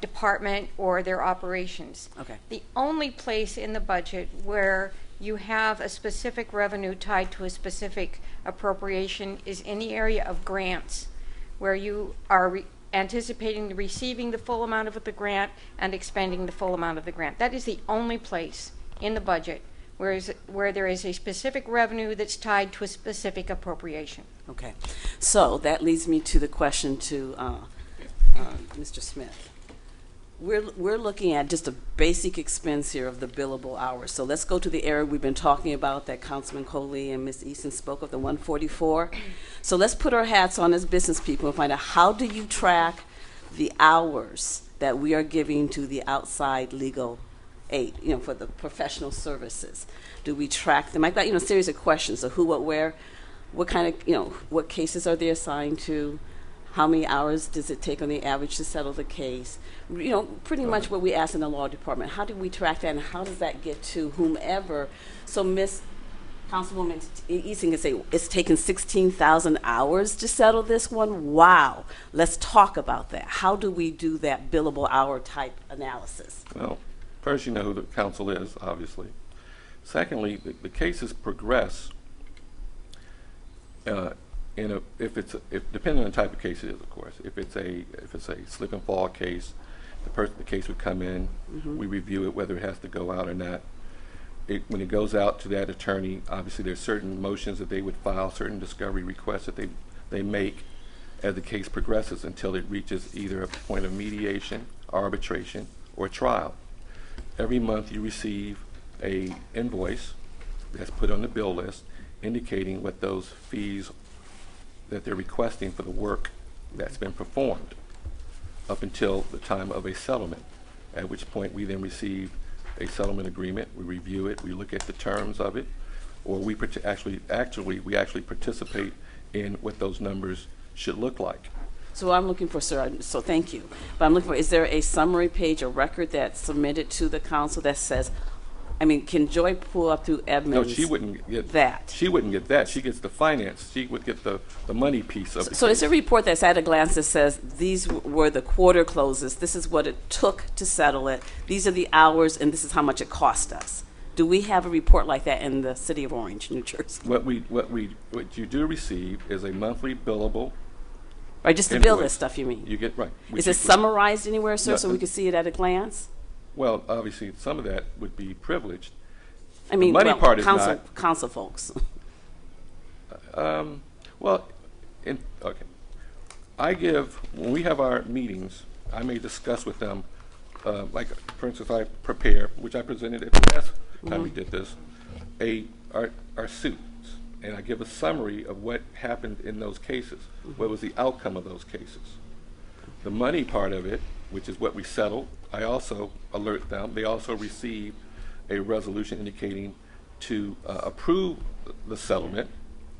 department or their operations. Okay. The only place in the budget where you have a specific revenue tied to a specific appropriation is in the area of grants, where you are anticipating receiving the full amount of the grant and expending the full amount of the grant. That is the only place in the budget where there is a specific revenue that's tied to a specific appropriation. Okay, so that leads me to the question to Mr. Smith. We're looking at just a basic expense here of the billable hours. So let's go to the area we've been talking about that Councilman Coley and Ms. Easton spoke of, the 144. So let's put our hats on as business people and find out, how do you track the hours that we are giving to the outside legal aid, for the professional services? Do we track them? I've got, a series of questions. So who, what, where, what kind of, what cases are they assigned to? How many hours does it take on the average to settle the case? Pretty much what we ask in the law department. How do we track that, and how does that get to whomever? So Ms. Councilwoman Easton can say, it's taken 16,000 hours to settle this one? Wow. Let's talk about that. How do we do that billable hour type analysis? Well, first, you know who the counsel is, obviously. Secondly, the cases progress if depending on the type of case it is, of course. If it's a slip and fall case, the case would come in. We review it whether it has to go out or not. When it goes out to that attorney, obviously there's certain motions that they would file, certain discovery requests that they make, as the case progresses until it reaches either a point of mediation, arbitration, or trial. Every month you receive a invoice that's put on the bill list indicating what those fees that they're requesting for the work that's been performed up until the time of a settlement, at which point we then receive a settlement agreement, we review it, we look at the terms of it, or we actually participate in what those numbers should look like. So I'm looking for, sir, so thank you. But I'm looking for, is there a summary page, a record that's submitted to the council that says, I mean, can Joy pull up through Edmonds? No, she wouldn't get that. She wouldn't get that. She gets the finance. She would get the money piece of it. So it's a report that's at a glance that says these were the quarter closes, this is what it took to settle it, these are the hours, and this is how much it cost us. Do we have a report like that in the city of Orange, New Jersey? What you do receive is a monthly billable. Right, just the bill list stuff, you mean? You get right. Is it summarized anywhere, sir, so we can see it at a glance? Well, obviously, some of that would be privileged. I mean, the money part is council, not. council folks. Well, okay. When we have our meetings, I may discuss with them, like, for instance, I prepare, which I presented at the last time we did this, our suits, and I give a summary of what happened in those cases, what was the outcome of those cases. The money part of it, which is what we settled, I also alert them. They also receive a resolution indicating to approve the settlement.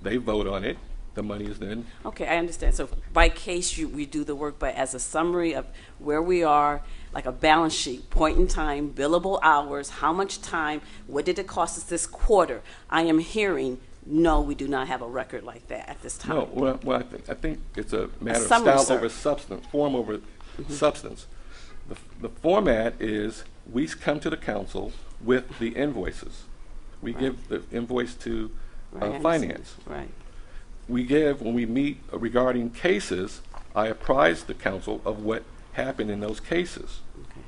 They vote on it. The money is then. Okay, I understand. So by case, we do the work, but as a summary of where we are, like a balance sheet, point in time, billable hours, how much time, what did it cost us this quarter? I am hearing, no, we do not have a record like that at this time. No, well I think it's a matter of summary, style sir. over substance, form over substance. The format is we come to the council with the invoices. We give the invoice to Right, I finance. understand. Right. We give, when we meet regarding cases, I apprise the council of what happened in those cases. Okay.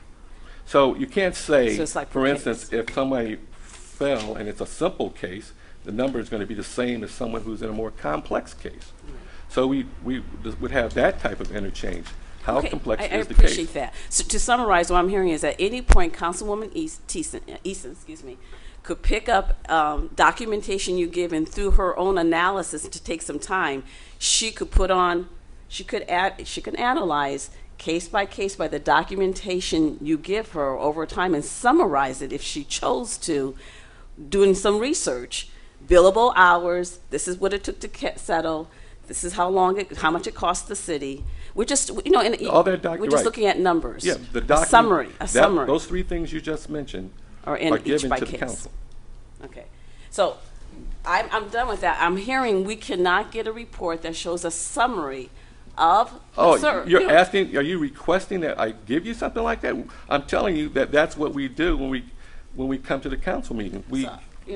So you can't say, So it's like for per instance, case. if somebody fell and it's a simple case, the number is going to be the same as someone who's in a more complex case. So we would have that type of interchange. How Okay, complex I is the appreciate case? that. So to summarize, what I'm hearing is at any point, Councilwoman Easton, could pick up documentation you give, and through her own analysis, to take some time, she could analyze case by the documentation you give her over time and summarize it if she chose to, doing some research, billable hours. This is what it took to settle. This is how much it cost the city. We're just, All that we're just looking at numbers. Yeah, the A document. summary. Those three things you just mentioned Or in are each given by to the case. council. Okay. So I'm done with that. I'm hearing we cannot get a report that shows a summary of. Oh, sir, you're asking, are you requesting that I give you something like that? I'm telling you that that's what we do when we come to the council meeting.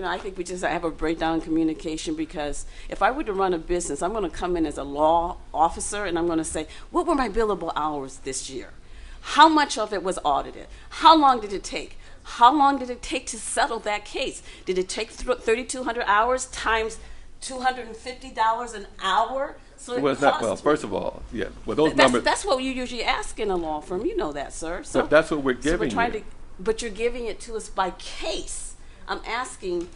I think we just have a breakdown in communication, because if I were to run a business, I'm going to come in as a law officer and I'm going to say, what were my billable hours this year? How much of it was audited? How long did it take? How long did it take to settle that case? Did it take 3,200 hours times $250 an hour? So it costs. First of all, yeah. Well, those numbers. That's what you usually ask in a law firm. You know that, sir. So that's what we're giving you. But you're giving it to us by case. I'm asking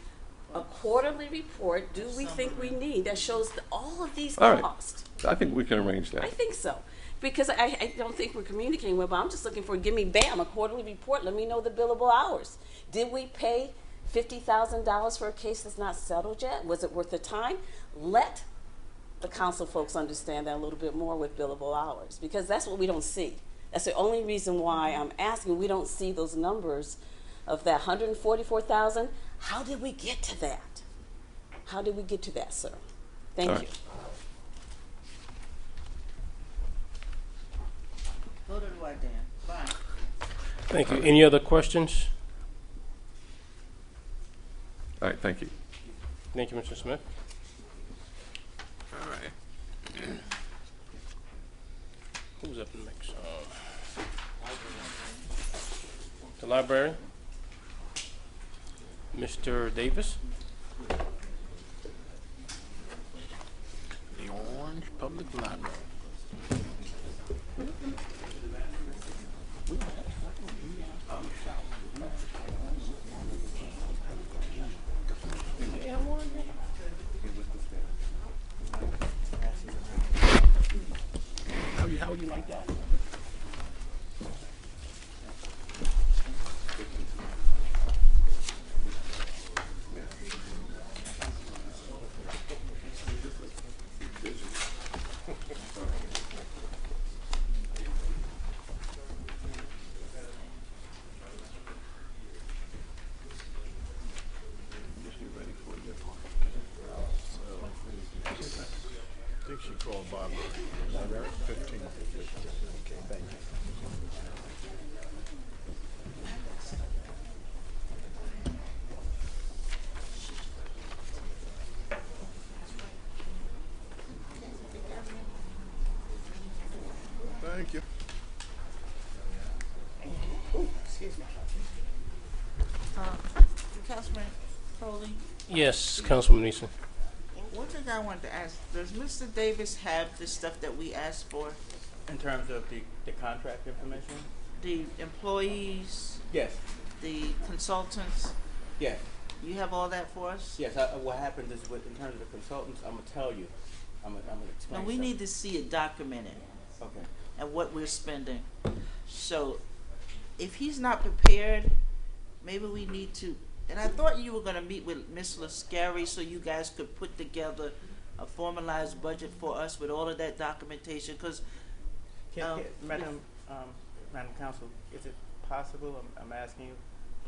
a quarterly report. Do we think we need that shows all of these All right. costs? I think we can arrange that. I think so. Because I don't think we're communicating well, but I'm just looking for, give me, bam, a quarterly report. Let me know the billable hours. Did we pay $50,000 for a case that's not settled yet? Was it worth the time? Let the council folks understand that a little bit more with billable hours, because that's what we don't see. That's the only reason why I'm asking. We don't see those numbers of that 144,000. How did we get to that? How did we get to that, sir? Thank All you. right. Go to the white Dan. Bye. Thank you. Any other questions? All right, thank you. Thank you, Mr. Smith. All right. Who's up next? The library. Mr. Davis. The Orange Public Library. How would you like that? I think she called Bob. 15. Okay, thank you. Thank you. Councilman Foley, Yes, Councilman Neeson. one thing I wanted to ask, does Mr. Davis have the stuff that we asked for? In terms of the contract information? The employees, Yes, the consultants, yes, you have all that for us? yes. What happens is in terms of the consultants, I'm gonna tell you. I'm gonna explain. No, we something. need to see it documented Okay. and what we're spending. So if he's not prepared, maybe we need to, and I thought you were gonna meet with Ms. Lascari so you guys could put together a formalized budget for us with all of that documentation, cause Madam Counsel, is it possible? I'm asking you,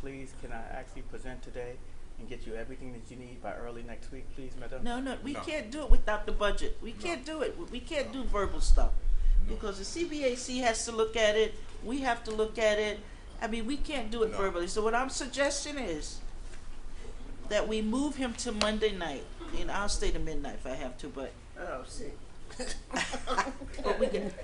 please. Can I actually present today and get you everything that you need by early next week, please, Madam? no, we can't do it without the budget. We can't do it. We can't do verbal stuff. Because the CBAC has to look at it, we have to look at it. I mean, we can't do it verbally. So what I'm suggesting is that we move him to Monday night. And I'll stay to midnight if I have to, but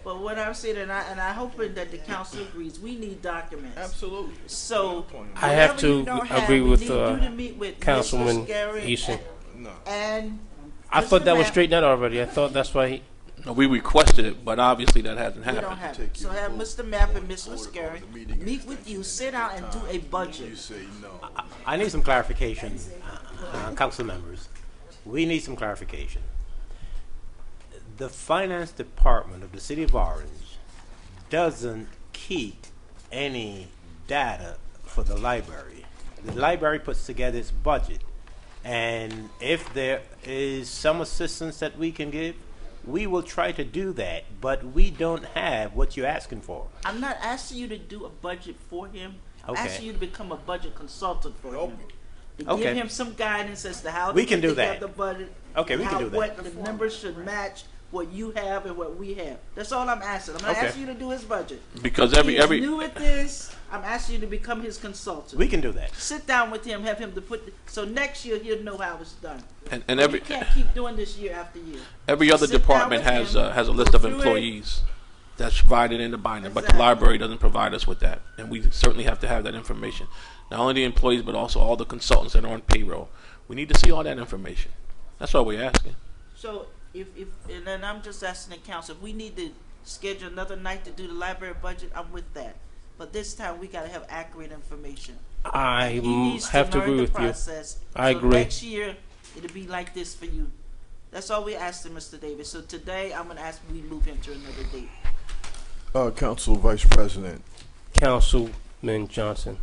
but what I'm saying, and I hoping that the council agrees, we need documents. Absolutely. So I have whatever you to don't have, agree we with need you to meet with Councilman Mr. Scarry Eason. No. and I thought Mr. that was Mapp. straightened out already. I thought that's why he. No, we requested it, but obviously that hasn't We don't happened. have it. So have Mr. Mapp and Ms. Lascari meet with you, sit down and do a You budget. say no. I need some clarification, council members. We need some clarification. The finance department of the city of Orange doesn't keep any data for the library. The library puts together its budget, and if there is some assistance that we can give, we will try to do that, but we don't have what you're asking for. I'm not asking you to do a budget for him. I'm Okay. asking you to become a budget consultant for him. To Okay. give him some guidance as to how We to can put do that. together the budget. Okay, we can how- do that. What the numbers should match what you have and what we have. That's all I'm asking. I'm not Okay. asking you to do his budget. Because He is new at this. I'm asking you to become his consultant. We can do that. Sit down with him, have him to so next year he'll know how it's done. and We every can't keep doing this year after year. other Sit down department with has him, has a go list of through it. employees that's provided in the binder, but the Exactly. library doesn't provide us with that, and we certainly have to have that information. Not only the employees, but also all the consultants that are on payroll. We need to see all that information. That's all we're asking. So if and then I'm just asking the council, if we need to schedule another night to do the library budget, I'm with that. But this time we gotta have accurate information. I He needs have to learn agree the with you. process. I So agree. next year it'll be like this for you. That's all we asked him, Mr. Davis. So today I'm gonna ask we move him to another date. Council Vice President, Councilman Johnson.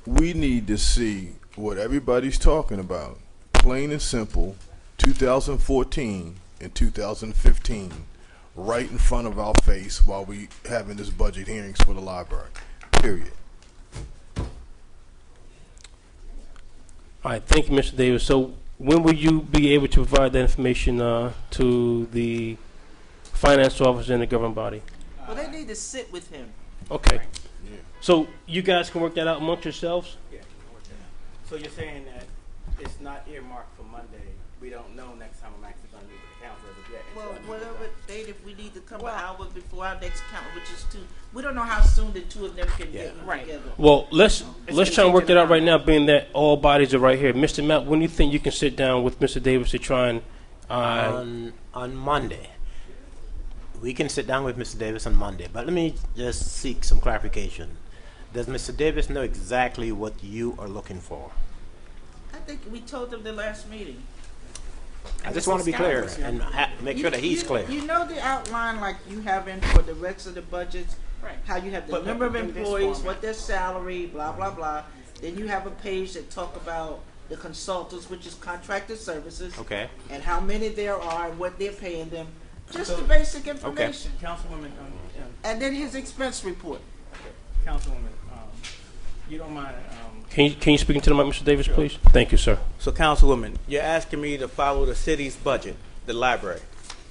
we need to see what everybody's talking about. Plain and simple, 2014 and 2015, right in front of our face while we having this budget hearings for the library. Period. All right, thank you, Mr. Davis. So when will you be able to provide that information to the finance officer and the governing body? Well, they need to sit with him. Okay. So you guys can work that out amongst yourselves? Yeah. So you're saying that it's not earmarked for Monday. We don't know next time I'm actually going to meet with the council as of yet. Well, until I meet with whatever them. date, if we need to come an hour before our next count, which is 2, we don't know how soon the two of them can get together. Well, let's try and work that out right now, being that all bodies are right here. Mr. Matt, when do you think you can sit down with Mr. Davis to try and On Monday, we can sit down with Mr. Davis on Monday, but let me just seek some clarification. Does Mr. Davis know exactly what you are looking for? I think we told them the last meeting. I just want to be clear and make sure that he's clear. You know the outline like you have in for the rest of the budgets? Right. How you have the But number of in this employees, format. what their salary, blah, blah, blah. Then you have a page that talk about the consultants, which is contracted services. Okay. And how many there are and what they're paying them. Just the basic information. Councilwoman, And then his expense report. Councilwoman, you don't mind, Can you speak into the mic, Mr. Davis, please? Thank you, sir. so Councilwoman, you're asking me to follow the city's budget, the library.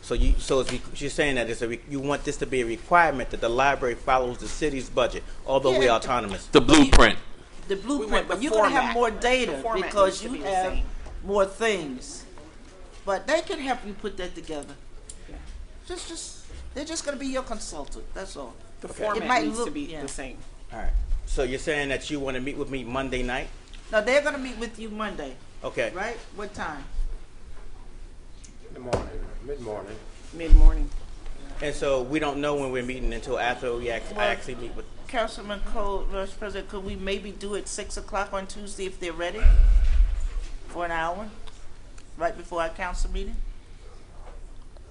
So you're saying that you want this to be a requirement that the library follows the city's budget, although we're Yeah. autonomous. The blueprint. The want blueprint, the but you're gonna have format. more The data format because needs to you be the have same. more things. But they can help you put that together. They're just gonna be your consultant, that's all. The It format might needs to look- be yeah. the same. All right. So you're saying that you want to meet with me Monday night? Now, they're gonna meet with you Monday, Okay. right? What time? In the morning, mid-morning. Mid-morning. And so we don't know when we're meeting until after I actually meet with. Councilman Cole, Vice President, could we maybe do it 6 o'clock on Tuesday if they're ready? For an hour, right before our council meeting?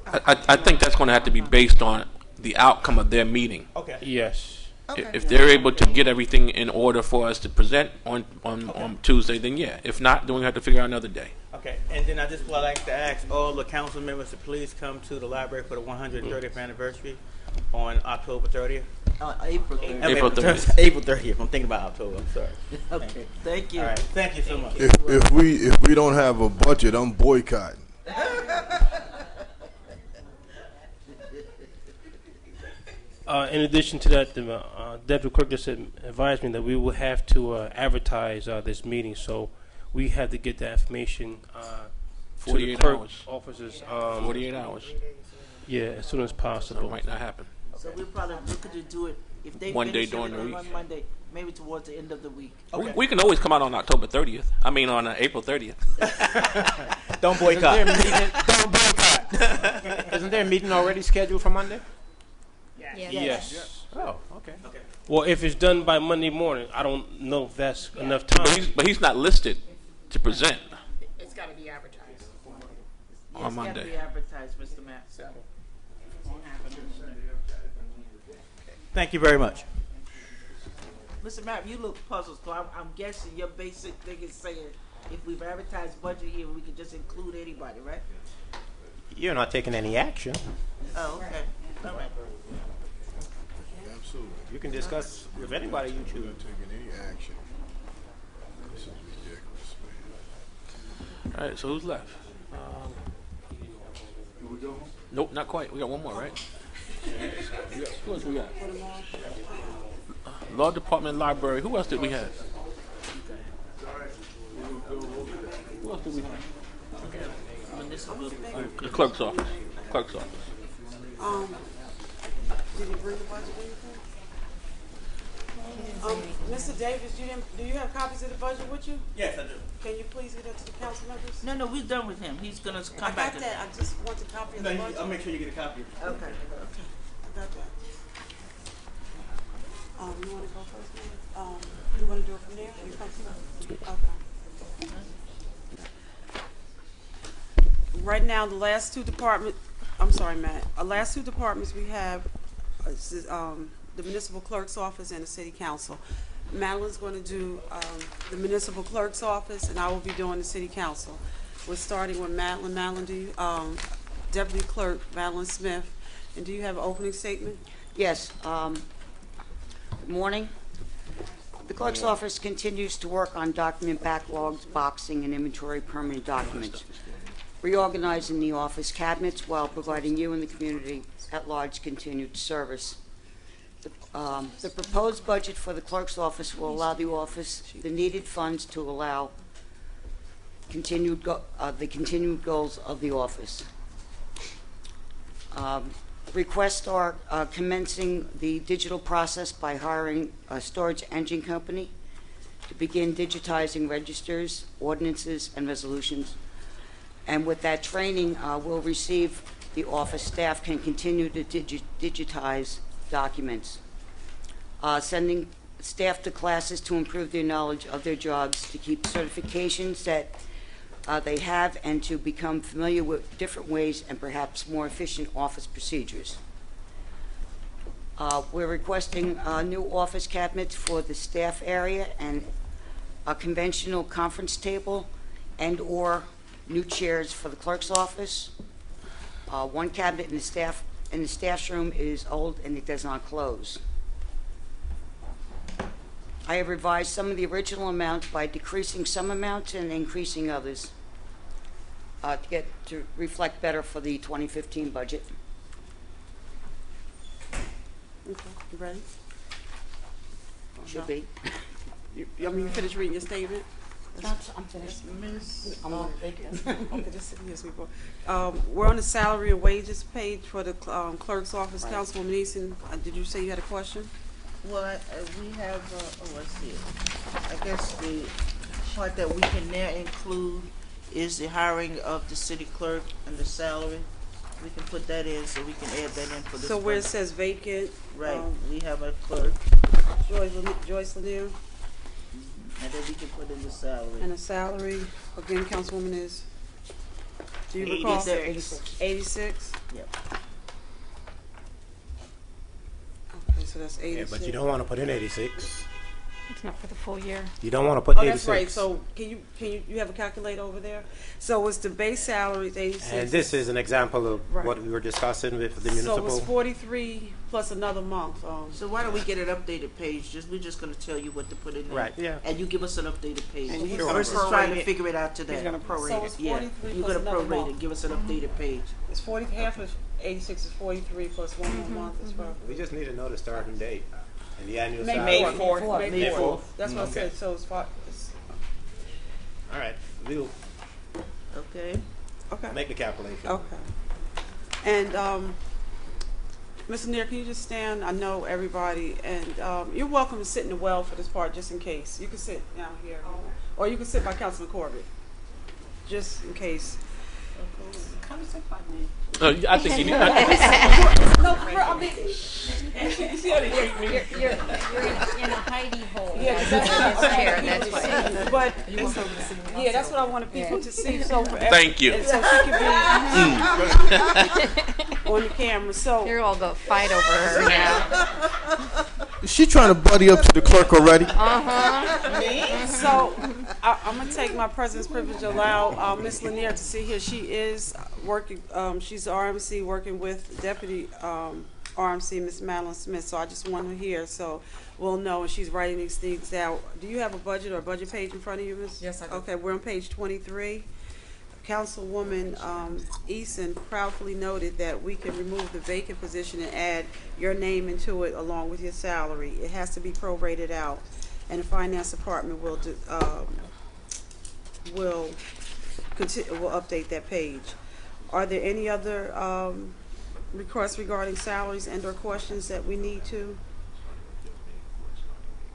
I think that's going to have to be based on the outcome of their meeting. Okay. Yes. Okay. If they're able to get everything in order for us to present on Tuesday, then yeah. If not, then we have to figure out another day. Okay. And then I just would like to ask all the council members to please come to the library for the 130th anniversary on October 30th. April 3rd. April 30th. April 30th. I'm thinking about October. I'm sorry. Okay, thank you. All right. Thank you so much. If we don't have a budget, I'm boycotting. In addition to that, the Deputy Clerk just advised me that we will have to advertise this meeting, so we have to get that information to the 48 clerk hours. offices. 48 hours. Yeah, as soon as So possible. it might not happen. So we're probably looking to do it, if they One day finish during the everything week. on Monday, maybe towards the end of the week. We can always come out on October 30th. I mean, on April 30th. Don't boycott. Don't boycott. Isn't there a meeting already scheduled for Monday? Yes. Oh, okay. Well, if it's done by Monday morning, I don't know if that's enough time. But he's not listed to present It's got to be advertised. on It's got to Monday. be advertised, Mr. Matt. Thank you very much. Mr. Matt, you look puzzled, so I'm guessing your basic thing is saying if we've advertised budget here, we can just include anybody, right? You're not taking any action. Oh, okay. All right. Absolutely. You can discuss with anybody you choose. Not taking any action. This is ridiculous, man. All right, so who's left? Nope, not quite. We got one more, right? Who else we got? Law Department, Library. Who else did we have? Who else did we have? The clerk's office. Clerk's office. Did you bring the budget anything? Mr. Davis, do you have copies of the budget with you? Yes, I do. Can you please get that to the council members? No, we're done with him. He's gonna I come back. got that, I just want a copy of the budget. I'll make sure you get a copy. Okay. I got that. You wanna go first, ma'am? You wanna do it from there? Or you come from there? Okay. Right now, the last two departments, I'm sorry, Matt, last two departments we have, is, the municipal clerk's office and the city council. Madeline's gonna do, the municipal clerk's office, and I will be doing the city council. We're starting with Madeline. Madeline, do you, Deputy Clerk Madeline Smith, and do you have an opening statement? Yes, good morning. The clerk's office continues to work on document backlogs, boxing, and inventory permanent documents, reorganizing the office cabinets while providing you and the community at large continued service. The proposed budget for the clerk's office will allow the office the needed funds to allow the continued goals of the office. Requests are commencing the digital process by hiring a storage engine company to begin digitizing registers, ordinances, and resolutions. And with that training, we'll receive the office staff can continue to digitize documents. Sending staff to classes to improve their knowledge of their jobs, to keep certifications that they have, and to become familiar with different ways and perhaps more efficient office procedures. We're requesting new office cabinets for the staff area and a conventional conference table and/or new chairs for the clerk's office. One cabinet in the staff's room is old and it does not close. I have revised some of the original amounts by decreasing some amounts and increasing others to reflect better for the 2015 budget. Okay, you ready? Should be. You finished reading your statement? I'm finished. Miss, Okay, just sit here, sweetheart. We're on the salary and wages page for the clerk's office. Right. Councilwoman Easton, did you say you had a question? well, we have, let's see. I guess the part that we can now include is the hiring of the city clerk and the salary. We can put that in, so we can add that in for this. So where it budget. says vacant, Right, we have a clerk, Joyce Lanier, and then we can put in the salary. and the salary, again, Councilwoman is, do you recall? 86. 86? Yep. Okay, so that's 86. Yeah, but you don't want to put in 86. It's not for the full year. You don't want to put Oh, 86. that's right. So can you have a calculator over there? So it's the base salary is 86. And this is an example of Right. what we were discussing with the So municipal. it's 43 plus another month. So why don't we get an updated page? We're just gonna tell you what to put in there. Right, yeah. And you give us an updated page. And he's Sure. gonna Versus trying to prorate it. figure it out today. He's gonna prorate So it. it's 43 you're plus gonna another prorate month. it, give us an updated page. It's 40. Half of 86 is 43 plus one more month. Is probably We just need to know the starting date and the annual May salary. 4th. May 4th. That's what I Okay. said. So it's 5. All right, we'll Okay. Okay. make the calculation. Okay. And Mr. Neer, can you just stand? I know everybody, and you're welcome to sit in the well for this part, just in case. You can sit down here, or you can sit by Councilman Corbett, just in case. Come sit by me. I think you need. No, for real, I mean, You're in a hidey hole. Yeah, That's why. but yeah, that's what I wanted people to see. So for Thank you. and so she can be on the camera. So They're all going to fight over her now. Is she trying to buddy up to the clerk already? So I'm gonna take my president's privilege to allow Ms. Lanier to sit here. She is working. She's the RMC working with Deputy RMC Ms. Madeline Smith. So I just want her here so we'll know. And she's writing these things out. Do you have a budget or a budget page in front of you, Ms.? Yes, I do. Okay, we're on page 23. Councilwoman Eason proudly noted that we can remove the vacant position and add your name into it along with your salary. It has to be prorated out, and the finance department will update that page. Are there any other requests regarding salaries and/or questions that we need to?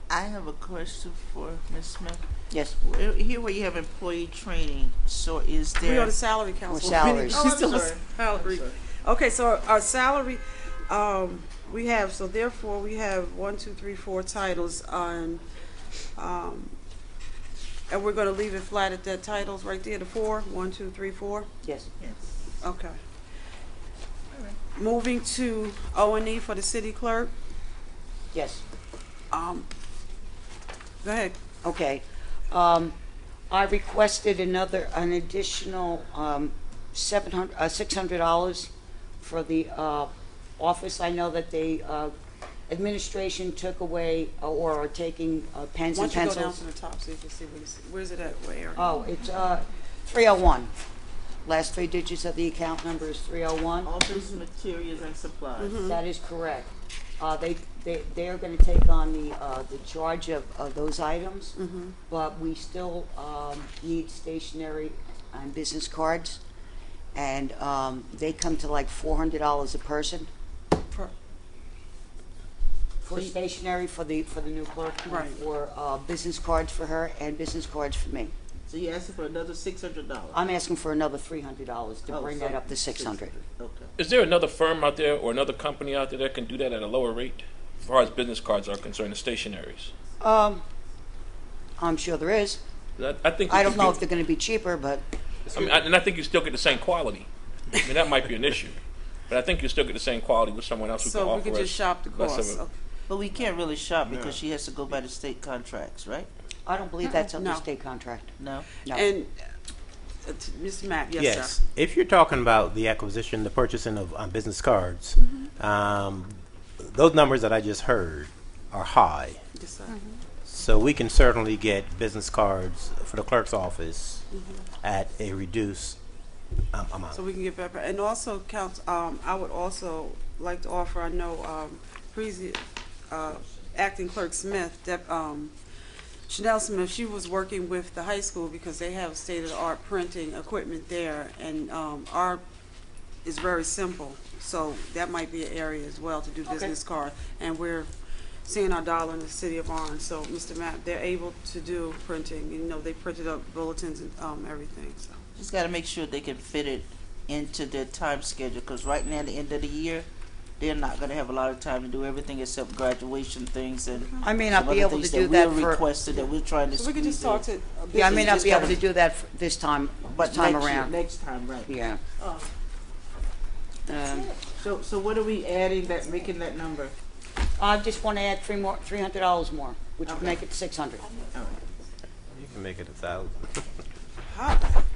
I have a question for Ms. Smith. Yes. Here where you have employee training, so is there? We are the salary council. salaries. She's still I'm a sorry. salary. Okay, so our salary, we have, so therefore we have 1, 2, 3, 4 titles on, and we're gonna leave it flat at that titles right there, the 4, 1, 2, 3, 4. Yes. Yes. Okay. Moving to O&E for the city clerk. Yes. Go ahead. Okay. I requested an additional $600 for the office. I know that the administration took away or are taking pens Why and don't you go down pencils. to the top so you can see where's it at, where? Oh, it's 301. Last 3 digits of the account number is 301. Office materials and supplies. That is correct. They are going to take on the charge of those items, but we still need stationery and business cards, and they come to like $400 a person for stationery for the new clerk, Right. for business cards for her and business cards for me. So you're asking for another $600? I'm asking for another $300 to Oh, bring so that up to 600. Okay. Is there another firm out there or another company out there that can do that at a lower rate, as far as business cards are concerned, the stationaries? I'm sure there is. I think you I don't could know get- if they're going to be cheaper, but I mean, and I think you still get the same quality. I mean, that might be an issue, but I think you still get the same quality with someone else who can So we offer could us just shop the less of cost. a- Okay. But we can't really shop because she has to go by the state contracts, right? I don't believe that's under No. state contract. No? No. And Mr. Mapp, yes, Yes. sir. If you're talking about the acquisition, the purchasing of business cards, those numbers that I just heard are high. Yes, sir. So we can certainly get business cards for the clerk's office at a reduced amount. So we can get better. And also, I would also like to offer, I know Acting Clerk Smith, Chanel Smith, she was working with the high school because they have state-of-the-art printing equipment there, and art is very simple. So that might be an area as well to do business card. And we're seeing our dollar in the city of Orange. So, Mr. Mapp, they're able to do printing. You know, they printed up bulletins and everything. So. Just got to make sure they can fit it into their time schedule, because right now at the end of the year, they're not going to have a lot of time to do everything except graduation things and I may not some be other able to things do that that we're for. requested that we're trying to So we can just talk squeeze to. Yeah, I may not just be able gotta- to do that this time. but This time next year- around. next time, right? Yeah. So what are we adding that making that number? I just want to add $300 more, which would make it 600. You can make it 1,000.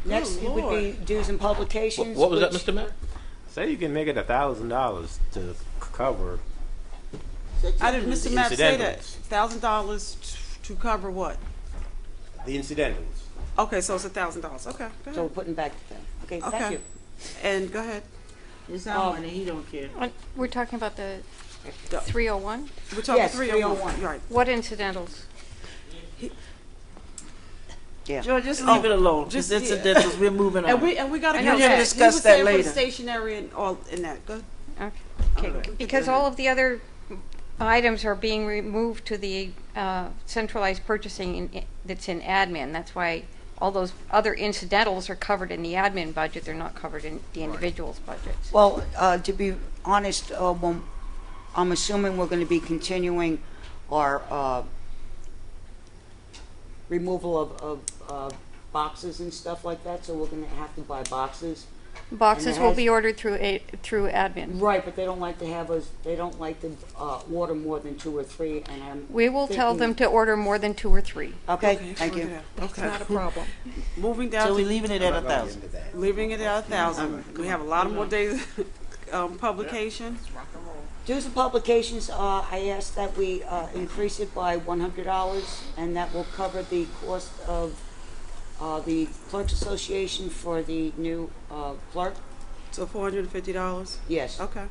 Next, it would be dues and publications. What was that, which- Mr. Matt? Say you can make it $1,000 to cover. I did Mr. Mapp say that? Incidentals. $1,000 to cover what? The incidentals. Okay, so it's $1,000. Okay, go So we're ahead. putting back to that. Okay, Okay. thank you. And go ahead. It's our money. He don't care. We're talking about the 301? We're talking Yes, 301. Right. What incidentals? Yeah. George, just leave it alone. just- Just incidentals. We're moving on. And we got to I know get that. Discuss he was that saying for later. the stationery and all in that. Go. Okay, because all of the other items are being removed to the centralized purchasing that's in admin. That's why all those other incidentals are covered in the admin budget. They're not covered in the individual's budgets. Well, to be honest, I'm assuming we're going to be continuing our removal of boxes and stuff like that, so we're going to have to buy boxes. Boxes And it will has- be ordered through admin. Right, but they don't like to have us, they don't like to order more than 2 or 3, and I'm We will tell thinking- them to order more than 2 or 3. Okay, thank you. Okay. Not a problem. Moving down So to we're leaving it at 1,000. leaving it at 1,000. We have a lot of more days publication. Dues and publications, I asked that we increase it by $100, and that will cover the cost of the Clerks Association for the new clerk. So $450. Yes. Okay.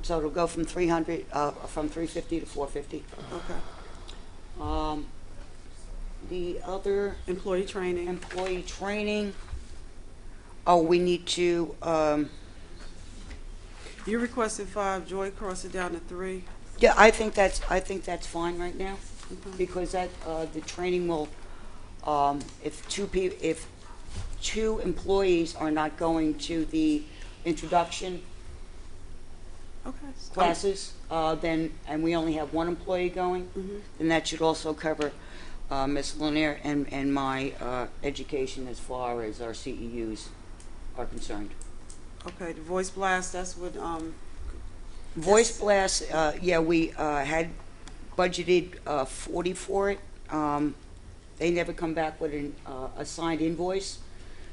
So it'll go from 300, from 350 to 450. Okay. The other Employee training. employee training. Oh, we need to. You requested 5. Joy crossed it down to 3. Yeah, I think that's fine right now, because that the training will. If two employees are not going to the introduction Okay. classes, then, and we only have one employee going, then that should also cover Ms. Lanier and my education as far as our CEUs are concerned. Okay. The voice blast. That's what. Voice Blast, yeah, we had budgeted 40 for it. They never come back with a signed invoice,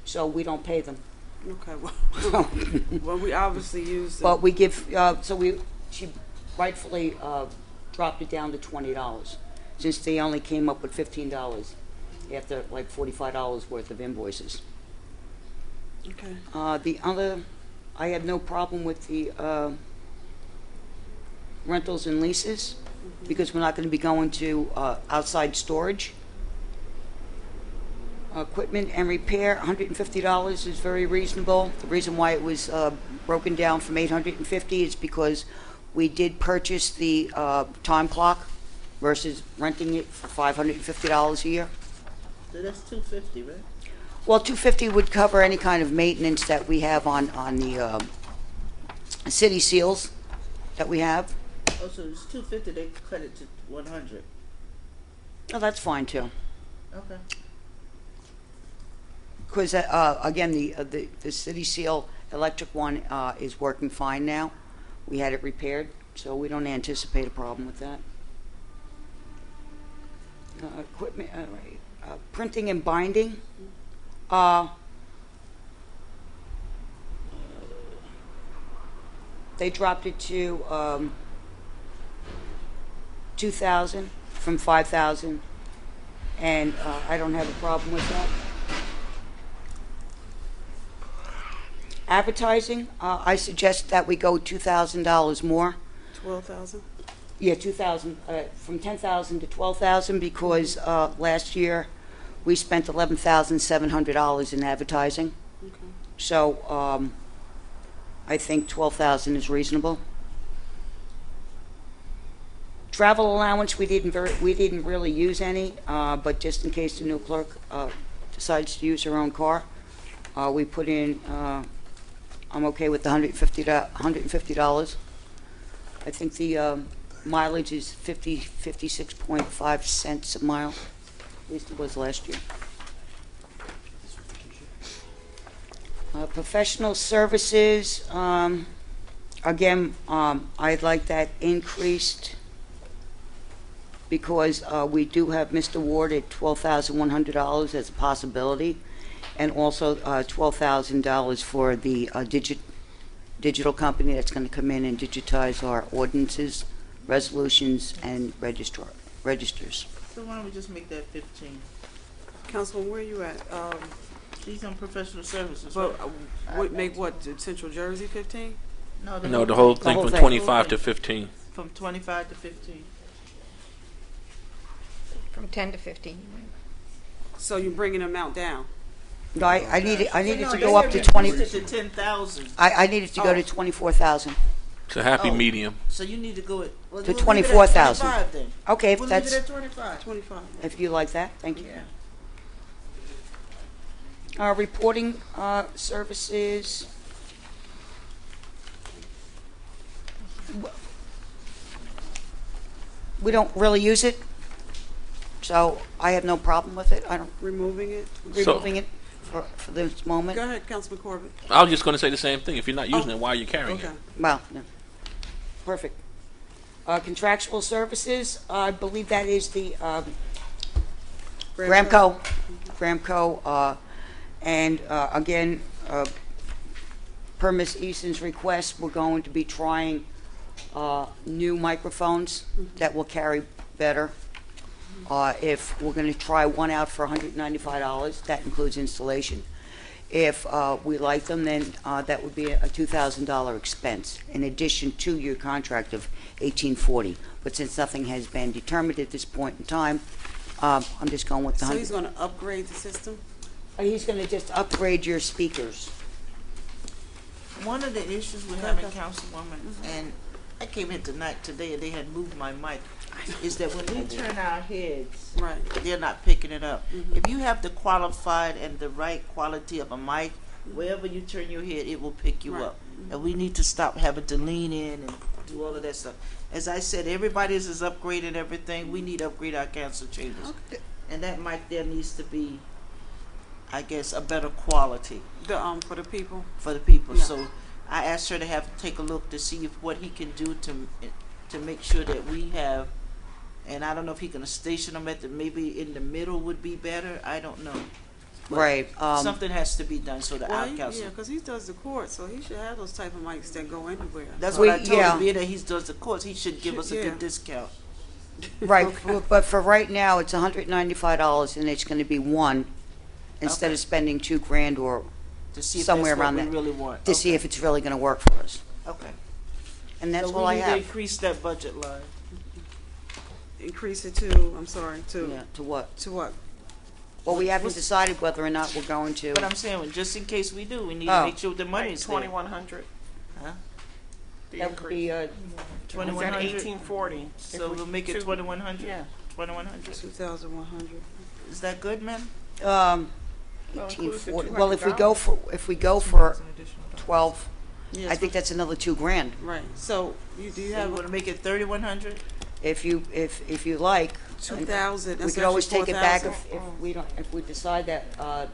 so we don't pay them. Okay. Well, we obviously used. But we give, she rightfully dropped it down to $20, since they only came up with $15 after like $45 worth of invoices. Okay. The other, I have no problem with the rentals and leases, because we're not going to be going to outside storage. Equipment and repair, $150 is very reasonable. The reason why it was broken down from $850 is because we did purchase the time clock versus renting it for $550 a year. So that's 250, right? Well, 250 would cover any kind of maintenance that we have on the city seals that we have. Oh, so it's 250, they cut it to 100. Oh, that's fine too. Okay. Because again, the city seal electric one is working fine now. We had it repaired, so we don't anticipate a problem with that. Equipment, printing and binding. They dropped it to 2,000 from 5,000, and I don't have a problem with that. Advertising, I suggest that we go $2,000 more. 12,000? Yeah, 2,000, from 10,000 to 12,000, because last year we spent $11,700 in advertising. Okay. So I think 12,000 is reasonable. Travel allowance, we didn't really use any, but just in case the new clerk decides to use her own car, we put in. I'm okay with the $150. I think the mileage is 56.5 cents a mile. At least it was last year. Professional services, again, I'd like that increased because we do have Mr. Ward at $12,100 as a possibility, and also $12,000 for the digital company that's going to come in and digitize our ordinances, resolutions, and registers. So why don't we just make that 15? Councilman, where you at? She's on professional services. But right? would make what, Central Jersey 15? No, the whole thing whole from thing. 25 to 15. From 25 to 15. From 10 to 15. So you're bringing the amount down? No, I needed No, to they go up to said 20. reduce it to 10,000. I needed to go to 24,000. It's a happy medium. So you need to go at well, To we'll leave it at 24,000. 25 then. Okay, if We'll that's leave it at 25. 25. if you like that, thank you. Yeah. Reporting services. We don't really use it, so I have no problem with it. I don't Removing it? removing it for this moment. Go ahead, Councilman Corbett. I was just going to say the same thing. If you're not using it, why are you carrying Okay. it? Well, no. Perfect. Contractual services, I believe that is the Gramco. Gramco, and again, per Ms. Easton's request, we're going to be trying new microphones that will carry better. If we're going to try one out for $195, that includes installation. If we like them, then that would be a $2,000 expense in addition to your contract of $1,840. But since nothing has been determined at this point in time, I'm just going with the So he's 100. going to upgrade the system? He's going to just upgrade your speakers. One of the issues we're having, Councilwoman, and I came in today and they had moved my mic, is that when we turn our heads, Right. they're not picking it up. If you have the qualified and the right quality of a mic, wherever you turn your head, it will pick you Right. up. And we need to stop having to lean in and do all of that stuff. As I said, everybody's is upgrading everything. We need to upgrade our council chambers. Okay. And that mic there needs to be, I guess, a better quality For the people? for the people. Yeah. So I asked her to take a look to see what he can do to make sure that we have. And I don't know if he can station them maybe in the middle would be better. I don't know. But Right. something has to be done so that our council. Yeah, because he does the court, so he should have those type of mics that go anywhere. That's what I told yeah. him. Being that he does the courts, he should give us a Yeah. good discount. Right, Okay. but for right now, it's $195, and it's going to be one instead Okay. of spending $2,000 or To see if Somewhere that's what around we that. really want. to see Okay. if it's really going to work for us. Okay. And that's So all we I need to have. increase that budget line. Increase it to, I'm sorry, Yeah, to what? to what? Well, we haven't decided whether or not we're going to. But I'm saying, just in case we do, we need Oh. to make sure the money's there. 2,100. Huh? The That would increase. be, It's 2,100. at 1840. So we'll make it 2,100. Yeah. 2,100. 2,100. Is that good, man? Um, Well, 18, includes the 40. Well, if we go $200. for 12, Yes, I think that's another $2,000. Right, so you, do you You have want to make it 3,100? If you like, 2,000? we could always take it back if we decide that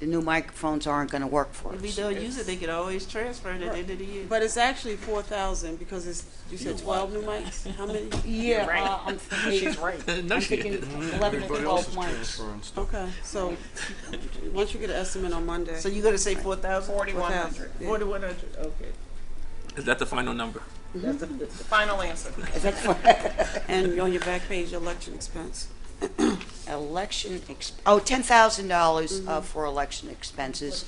the new microphones aren't going to work for If we us. don't use it, they could always transfer it at the end of the year. But it's actually 4,000 because it's, you said 12 new mics? How many? Yeah, I'm thinking, I'm thinking 11 or 12 mics. Okay, so once you get an estimate on Monday. So you're going to say 4,000? 4,100. Yeah. 4,100, okay. Is that the final number? Final answer. Is that for And on your back page, election expense. $10,000 for election expenses.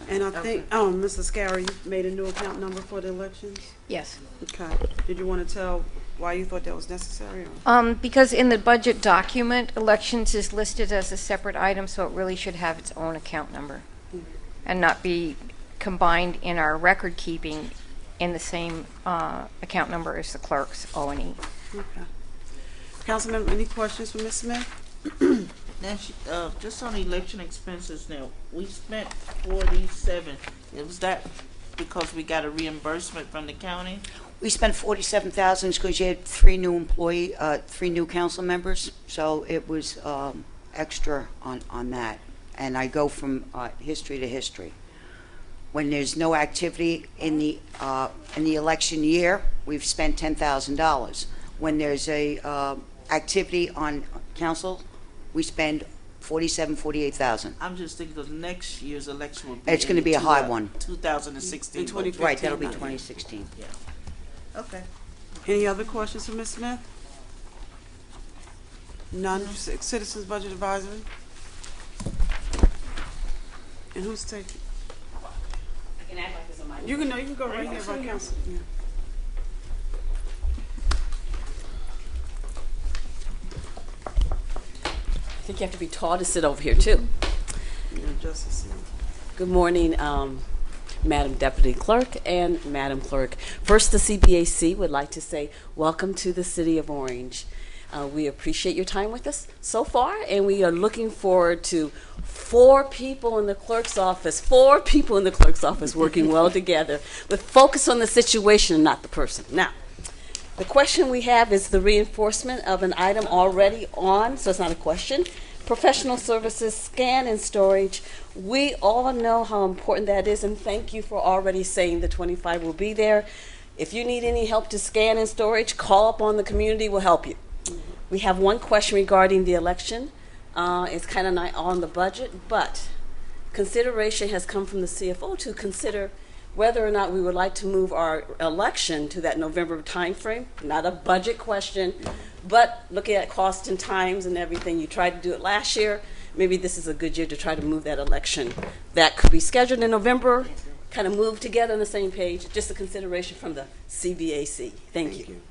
And I think, Mrs. Scarry, you made a new account number for the elections? Yes. Okay. Did you want to tell why you thought that was necessary? Or? Because in the budget document, elections is listed as a separate item, so it really should have its own account number and not be combined in our record keeping in the same account number as the clerk's O&E. Okay. Councilman, any questions for Ms. Smith? Now, just on election expenses now, we spent 47. Was that because we got a reimbursement from the county? We spent $47,000 because you had three new council members, so it was extra on that. And I go from history to history. When there's no activity in the election year, we've spent $10,000. When there's a activity on council, we spend $48,000. I'm just thinking because next year's election will be. It's going to be a high one. 2016. In 2015. Right, that'll be 2016. Yeah. Okay. Any other questions for Ms. Smith? None. Citizens Budget Advisory? And who's taking? I can act like this on my. You can go right here by council. Yeah. I think you have to be tall to sit over here too. Yeah, Justice. Good morning, Madam Deputy Clerk and Madam Clerk. First, the CBAC would like to say welcome to the City of Orange. We appreciate your time with us so far, and we are looking forward to 4 people in the clerk's office working well together with focus on the situation and not the person. Now, the question we have is the reinforcement of an item already on, so it's not a question. Professional services, scan and storage. We all know how important that is, and thank you for already saying the 25 will be there. If you need any help to scan and storage, call up on the community, we'll help you. We have one question regarding the election. It's kind of not on the budget, but consideration has come from the CFO to consider whether or not we would like to move our election to that November timeframe. Not a budget question, but looking at cost and times and everything, you tried to do it last year. Maybe this is a good year to try to move that election. That could be scheduled in November, kind of move together on the same page. Just a consideration from the CBAC. Thank you.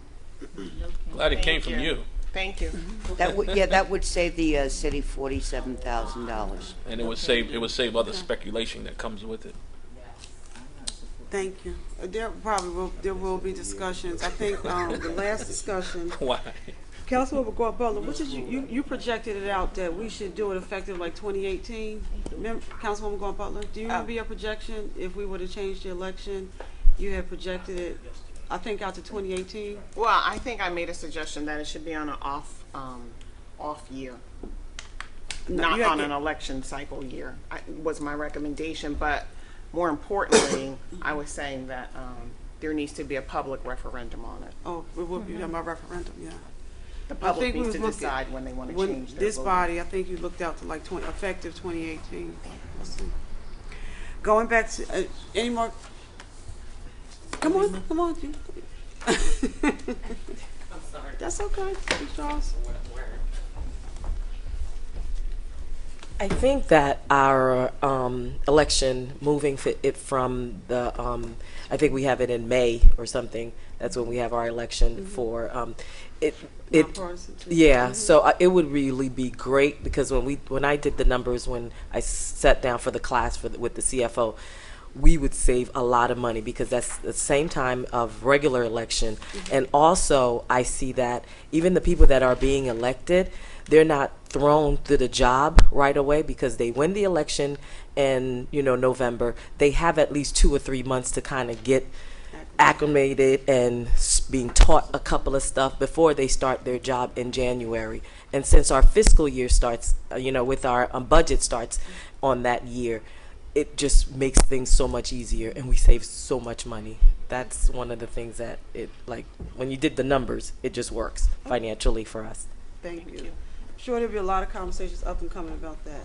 Glad it came from you. Thank you. That would save the city $47,000. And it would save other speculation that comes with it. Thank you. There will be discussions. I think the last discussion, Why? Councilwoman Butler, what did you projected it out that we should do it effective like 2018? Remember, Councilwoman Butler, do you remember your projection if we were to change the election? You had projected it, I think, out to 2018. Well, I think I made a suggestion that it should be on an off year, not on an election cycle year. Was my recommendation, but more importantly, I was saying that there needs to be a public referendum on it. Oh, it would be my referendum, yeah. The public needs to decide when they want to change their this vote. body, I think you looked out to like effective 2018. Let's see. Going back to any more. Come on. You. I'm sorry. That's okay, Charles. I think that our election, moving it from the, I think we have it in May or something. That's when we have our election for yeah. So it would really be great because when I did the numbers when I sat down for the class with the CFO, we would save a lot of money because that's the same time of regular election. And also, I see that even the people that are being elected, they're not thrown to the job right away because they win the election in, November. They have at least 2 or 3 months to kind of get acclimated and being taught a couple of stuff before they start their job in January. And since our fiscal year starts, with our budget starts on that year, it just makes things so much easier and we save so much money. That's one of the things that when you did the numbers, it just works financially for us. Thank you. I'm sure there'll be a lot of conversations up and coming about that.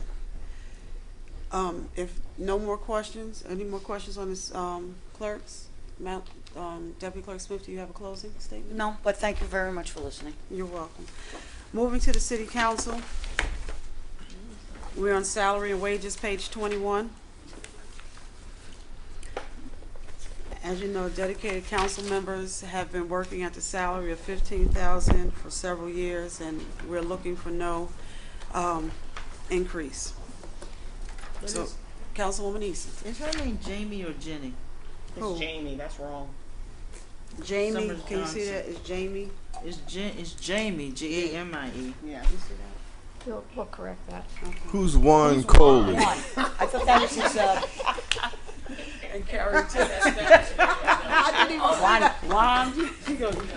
If no more questions, any more questions on this, clerks? Deputy Clerk Smith, do you have a closing statement? No, but thank you very much for listening. You're welcome. Moving to the City Council. We're on salary and wages, page 21. As you know, dedicated council members have been working at the salary of $15,000 for several years, and we're looking for no increase. So, Councilwoman Easton. Is her name Jamie or Jenny? It's Who? Jamie, that's wrong. Jamie, Summers can you see Johnson. that? It's Jamie. It's Jamie, Jamie. Yeah. We'll correct that. Who's Juan Coley? I thought that was his, And Carrie too. Juan.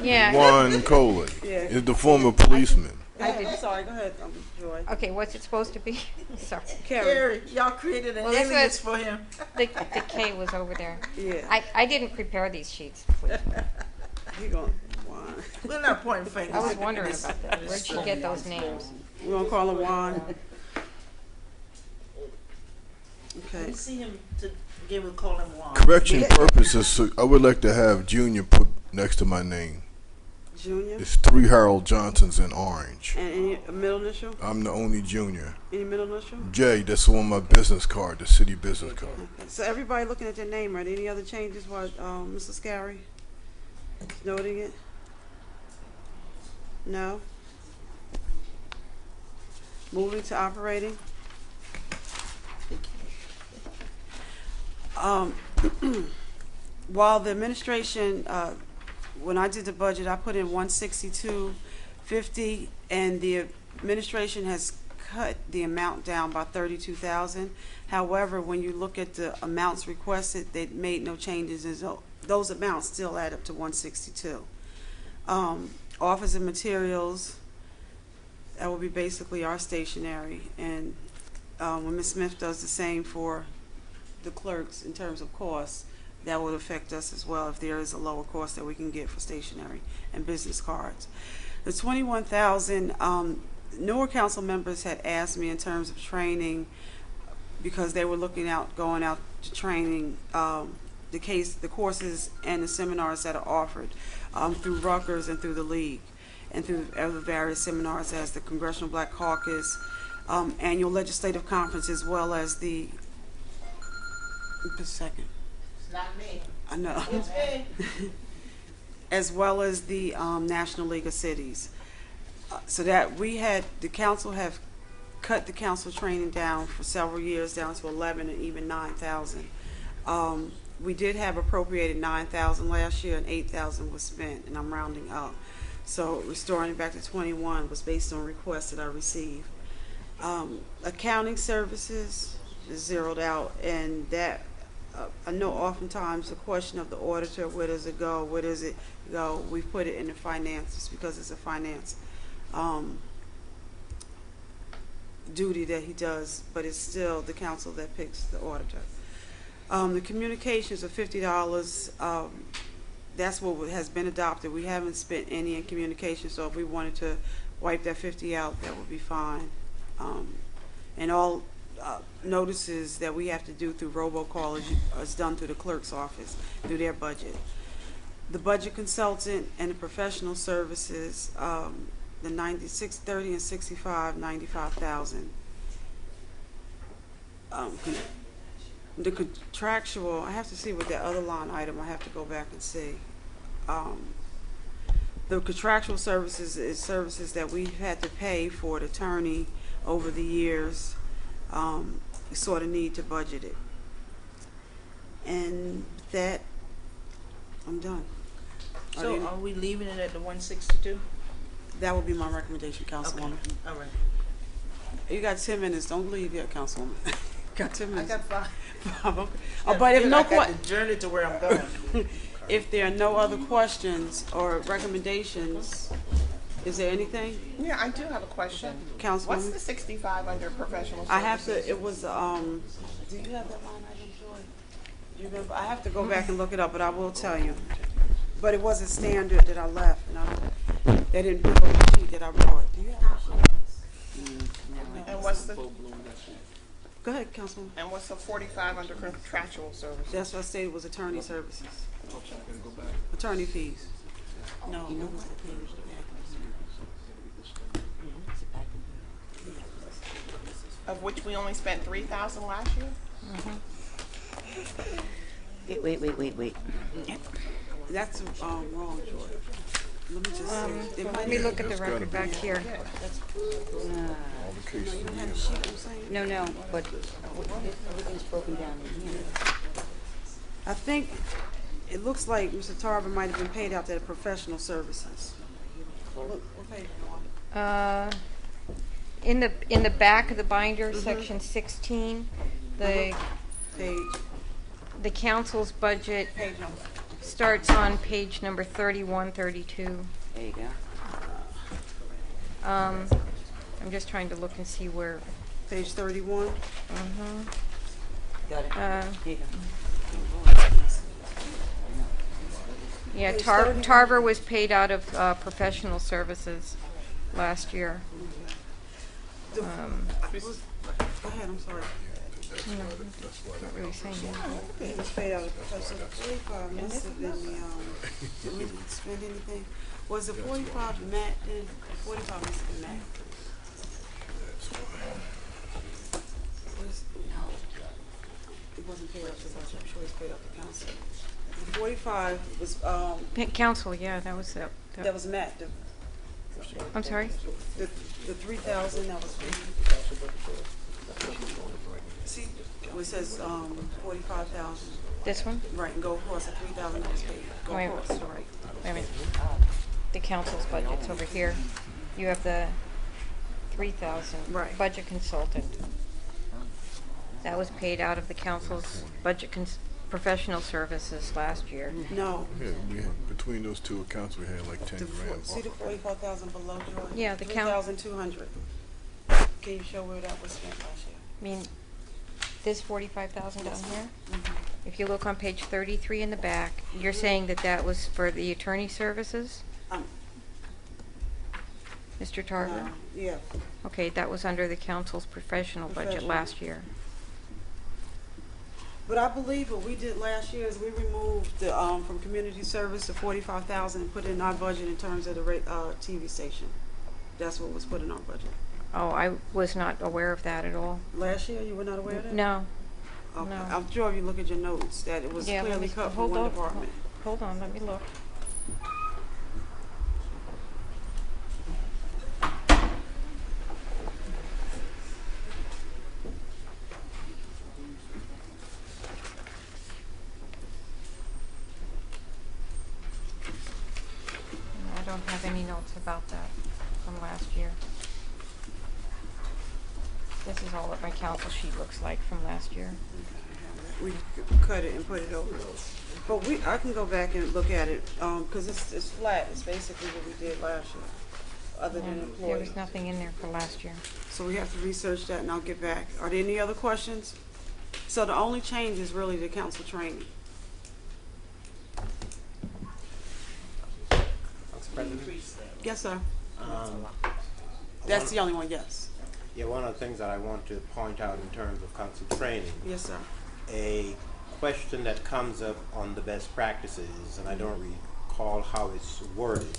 Yeah. Juan Coley Yeah. is the former policeman. I'm sorry, go ahead, Joy. Okay, what's it supposed to be? Sorry. Carrie. Y'all created an Well, this alias was- for him. The K was over there. Yeah. I didn't prepare these sheets. Please. He going, Juan. We're not pointing fingers. I was wondering about that. Where'd she get those names? We're gonna call him Juan. Okay. We see him to give a call him Juan. Correction purposes, so I would like to have Junior put next to my name. Junior. It's 3 Harold Johnsons in orange. And any middle initial? I'm the only junior. Any middle initial? J, that's on my business card, the city business card. Okay. So everybody looking at their name, right? Any other changes while Mr. Scary noting it? No? Moving to operating. While the administration, when I did the budget, I put in 162.50, and the administration has cut the amount down by 32,000. However, when you look at the amounts requested, they made no changes, and so those amounts still add up to 162. Office and materials, that will be basically our stationery, and when Ms. Smith does the same for the clerks in terms of costs, that would affect us as well if there is a lower cost that we can get for stationery and business cards. The 21,000, newer council members had asked me in terms of training, because they were going out to training, the courses and the seminars that are offered through Rutgers and through the League, and through other various seminars as the Congressional Black Caucus, annual legislative conference, as well as the, just a second. It's not me. I know. It's me. As well as the National League of Cities. So that the council have cut the council training down for several years down to 11 and even 9,000. We did have appropriated 9,000 last year, and 8,000 was spent, and I'm rounding up. So restoring it back to 21 was based on requests that I received. Accounting services is zeroed out, and that I know oftentimes the question of the auditor, where does it go, where does it go, we put it in the finances because it's a finance duty that he does, but it's still the council that picks the auditor. The communications are $50. That's what has been adopted. We haven't spent any in communication, so if we wanted to wipe that 50 out, that would be fine. And all notices that we have to do through robocall is done through the clerk's office, through their budget. The budget consultant and the professional services, the 96, 30, and 65, 95,000. The contractual, I have to see what that other line item, I have to go back and see. The contractual services is services that we've had to pay for the attorney over the years. We sort of need to budget it. And that, I'm done. So are we leaving it at the 162? That would be my recommendation, Councilwoman. All right. You got 10 minutes. Don't leave yet, Councilwoman. Got 10 I minutes. got 5. But if no I got the journey to where I'm going. if there are no other questions or recommendations, is there anything? Yeah, I do have a question. Councilwoman? What's the 65 under professional services? I have to, it was, do you have that line item, Joy? Do you remember? I have to go back and look it up, but I will tell you. But it wasn't standard that I left, and they didn't put on the sheet that I brought. Do you have that sheet? And what's the Go ahead, Councilwoman. and what's the 45 under contractual services? That's what I stated was attorney services. Attorney fees. No, it was the fees. Of which we only spent 3,000 last year. Wait. That's wrong, Joy. Let me just see. It Let might me be- look at the record back here. All the cases. You don't have the sheet, I'm saying? No, but everything's broken down in here. I think it looks like Mr. Tarver might have been paid out to the professional services. What page you on? In the back of the binder, section 16, the council's budget Page number. starts on page number 3132. There you go. I'm just trying to look and see where. Page 31. Got it. Here you go. Yeah, Page 31. Tarver was paid out of professional services last year. Go ahead, I'm sorry. Not really saying that. It was paid out of professional. 45 must have been did we spend anything? Was the 45 Matt then? 45 must have been Matt. It wasn't paid out to us, I'm sure it's paid out to council. The 45 was, Council, yeah, that was that was Matt, I'm sorry? the 3,000 that was paid. See, it says, 45,000, This one? right, and go across the 3,000 that was paid. Go Wait, across, all right. wait a minute. The council's budget's over here. You have the 3,000. Right. Budget consultant. That was paid out of the council's budget professional services last year. No, Between those two accounts, we had like 10 grand. see the 45,000 below, Joy? Yeah, the count- 3,200. Can you show where that was spent last year? I mean, this 45,000 down here? If you look on page 33 in the back, you're saying that that was for the attorney services? Mr. Tarver? Yeah, Okay, that was under the council's professional budget Professional. last year. but I believe what we did last year is we removed the, from community service the 45,000 and put it in our budget in terms of the TV station. That's what was put in our budget. Oh, I was not aware of that at all. Last year, you were not aware of that? No. Okay. no. I'm sure if you look at your notes, that it was Yeah, let clearly me- cut from hold one on, department. Hold on, let me look. I don't have any notes about that from last year. This is all what my council sheet looks like from last year. We cut it and put it over. But I can go back and look at it, because it's flat. It's basically what we did last year, other than There employee. was nothing in there for last year. So we have to research that, and I'll get back. Are there any other questions? So the only change is really the council training. Council President? Yes, sir. That's the only one, yes. Yeah, one of the things that I want to point out in terms of council training, Yes, sir. a question that comes up on the best practices, and I don't recall how it's worded,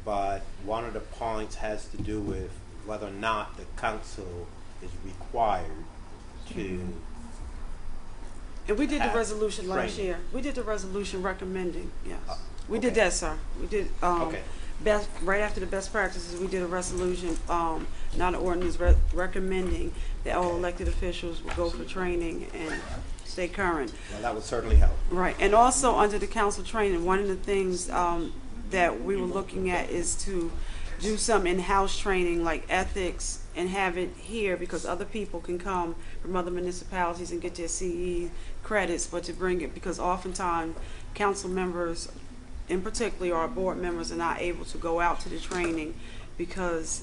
but one of the points has to do with whether or not the council is required to And we did the have resolution last training. year. We did the resolution recommending, yes. We did okay. that, sir. We did, Okay. right after the best practices, we did a resolution, not an ordinance, recommending that all elected officials would go for training and stay current. Well, that would certainly help. Right, and also under the council training, one of the things that we were looking at is to do some in-house training like ethics and have it here because other people can come from other municipalities and get their CE credits, but to bring it because oftentimes council members, in particular our board members, are not able to go out to the training because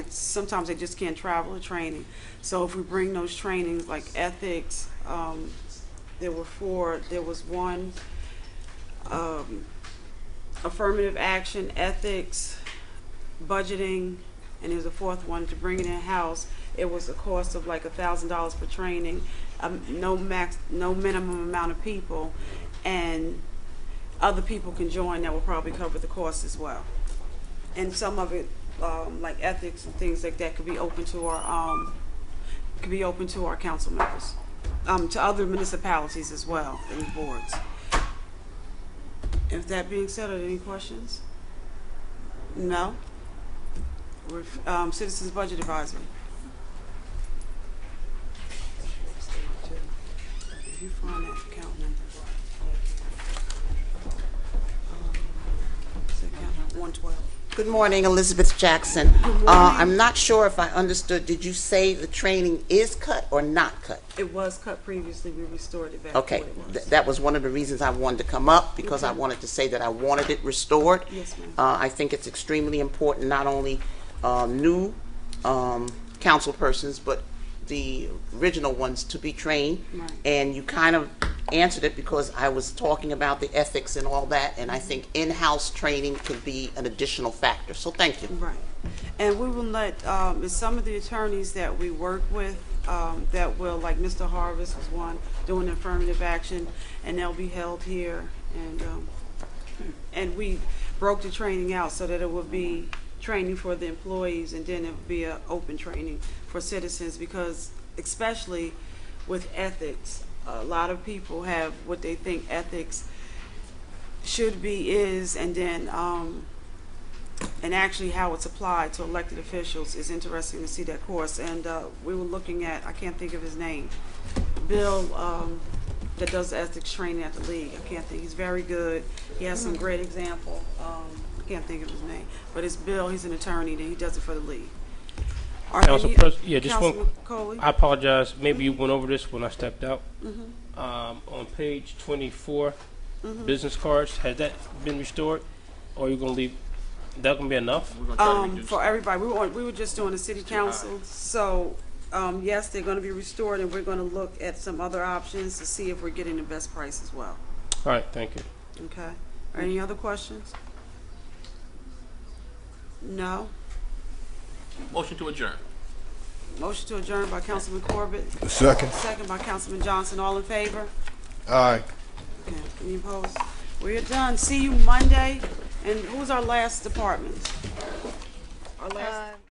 sometimes they just can't travel to training. So if we bring those trainings like ethics, there was one affirmative action, ethics, budgeting, and there's a fourth one to bring it in-house. It was a cost of like $1,000 per training, no minimum amount of people, and other people can join that will probably cover the cost as well. And some of it, like ethics and things like that, could be open to our council members, to other municipalities as well and boards. If that being said, are there any questions? No. Citizens Budget Advisory. If you find that account number, it's account number 112. Good morning, Elizabeth Jackson. Good morning. I'm not sure if I understood. Did you say the training is cut or not cut? It was cut previously. We restored it back Okay, to what it was. that was one of the reasons I wanted to come up because I Okay. wanted to say that I wanted it restored. Yes, ma'am. I think it's extremely important, not only new council persons, but the original ones to be trained. Right. And you kind of answered it because I was talking about the ethics and all that, and I think in-house training could be an additional factor. So thank you. Right. And we will let some of the attorneys that we work with that will, like Mr. Harvest was one, doing affirmative action, and they'll be held here. And we broke the training out so that it would be training for the employees, and then it would be an open training for citizens, because especially with ethics, a lot of people have what they think ethics should be is, and then and actually how it's applied to elected officials is interesting to see that course. And we were looking at, I can't think of his name, Bill, that does ethics training at the league. I can't think, he's very good. He has some great example. I can't think of his name, but it's Bill. He's an attorney, and he does it for the league. Council President, yeah, just one. Councilman Coley? I apologize. Maybe you went over this when I stepped out. Mm-hmm. On page 24, business cards, has that been restored, or are you going to leave? That going to be enough? For everybody, we were just doing the city council, so yes, they're going to be restored, and we're going to look at some other options to see if we're getting the best price as well. All right, thank you. Okay. Any other questions? No. Motion to adjourn. Motion to adjourn by Councilman Corbett. Second. Second by Councilman Johnson. All in favor? Aye. Okay. Any opposed? We are done. See you Monday. And who's our last department? Our last.